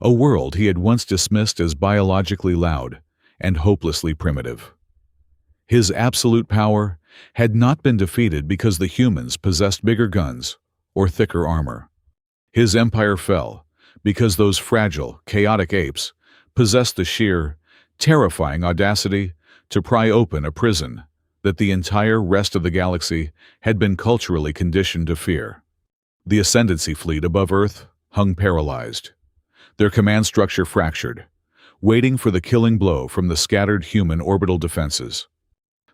Speaker 1: a world he had once dismissed as biologically loud and hopelessly primitive. His absolute power had not been defeated because the humans possessed bigger guns or thicker armor. His empire fell because those fragile, chaotic apes possessed the sheer, terrifying audacity to pry open a prison that the entire rest of the galaxy had been culturally conditioned to fear. The Ascendancy fleet above Earth hung paralyzed, their command structure fractured, waiting for the killing blow from the scattered human orbital defenses.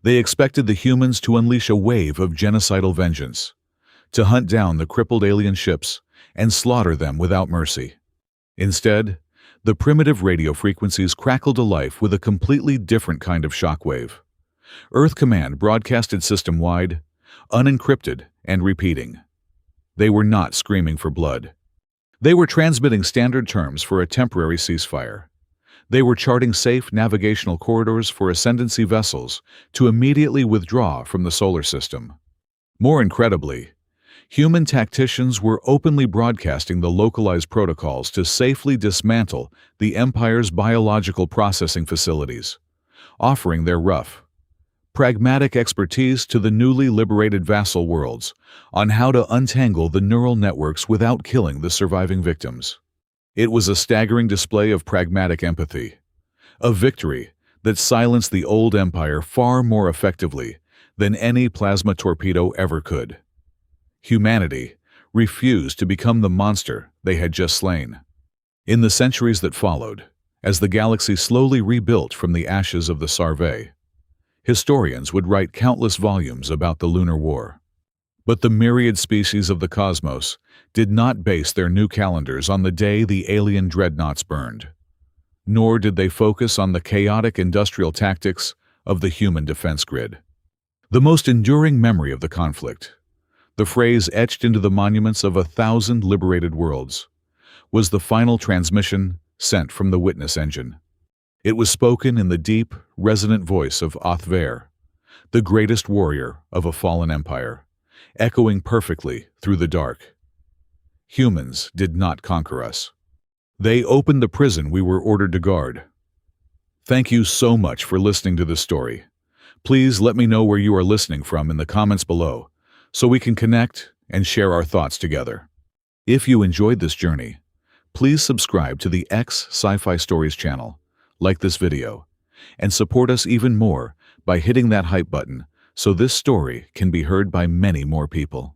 Speaker 1: They expected the humans to unleash a wave of genocidal vengeance, to hunt down the crippled alien ships and slaughter them without mercy. Instead, the primitive radio frequencies crackled to life with a completely different kind of shockwave. Earth Command broadcasted system-wide, unencrypted and repeating. They were not screaming for blood. They were transmitting standard terms for a temporary ceasefire. They were charting safe navigational corridors for Ascendancy vessels to immediately withdraw from the solar system. More incredibly, human tacticians were openly broadcasting the localized protocols to safely dismantle the Empire's biological processing facilities, offering their rough, pragmatic expertise to the newly liberated vassal worlds on how to untangle the neural networks without killing the surviving victims. It was a staggering display of pragmatic empathy, a victory that silenced the old empire far more effectively than any plasma torpedo ever could. Humanity refused to become the monster they had just slain. In the centuries that followed, as the galaxy slowly rebuilt from the ashes of the Saar Vey, historians would write countless volumes about the Lunar War. But the myriad species of the cosmos did not base their new calendars on the day the alien dreadnoughts burned, nor did they focus on the chaotic industrial tactics of the human defense grid. The most enduring memory of the conflict, the phrase etched into the monuments of 1,000 liberated worlds, was the final transmission sent from the witness engine. It was spoken in the deep, resonant voice of Othver, the greatest warrior of a fallen empire, echoing perfectly through the dark. Humans did not conquer us. They opened the prison we were ordered to guard. Thank you so much for listening to this story. Please let me know where you are listening from in the comments below, so we can connect and share our thoughts together. If you enjoyed this journey, please subscribe to the Sci-Fi Stories channel, like this video, and support us even more by hitting that hype button so this story can be heard by many more people.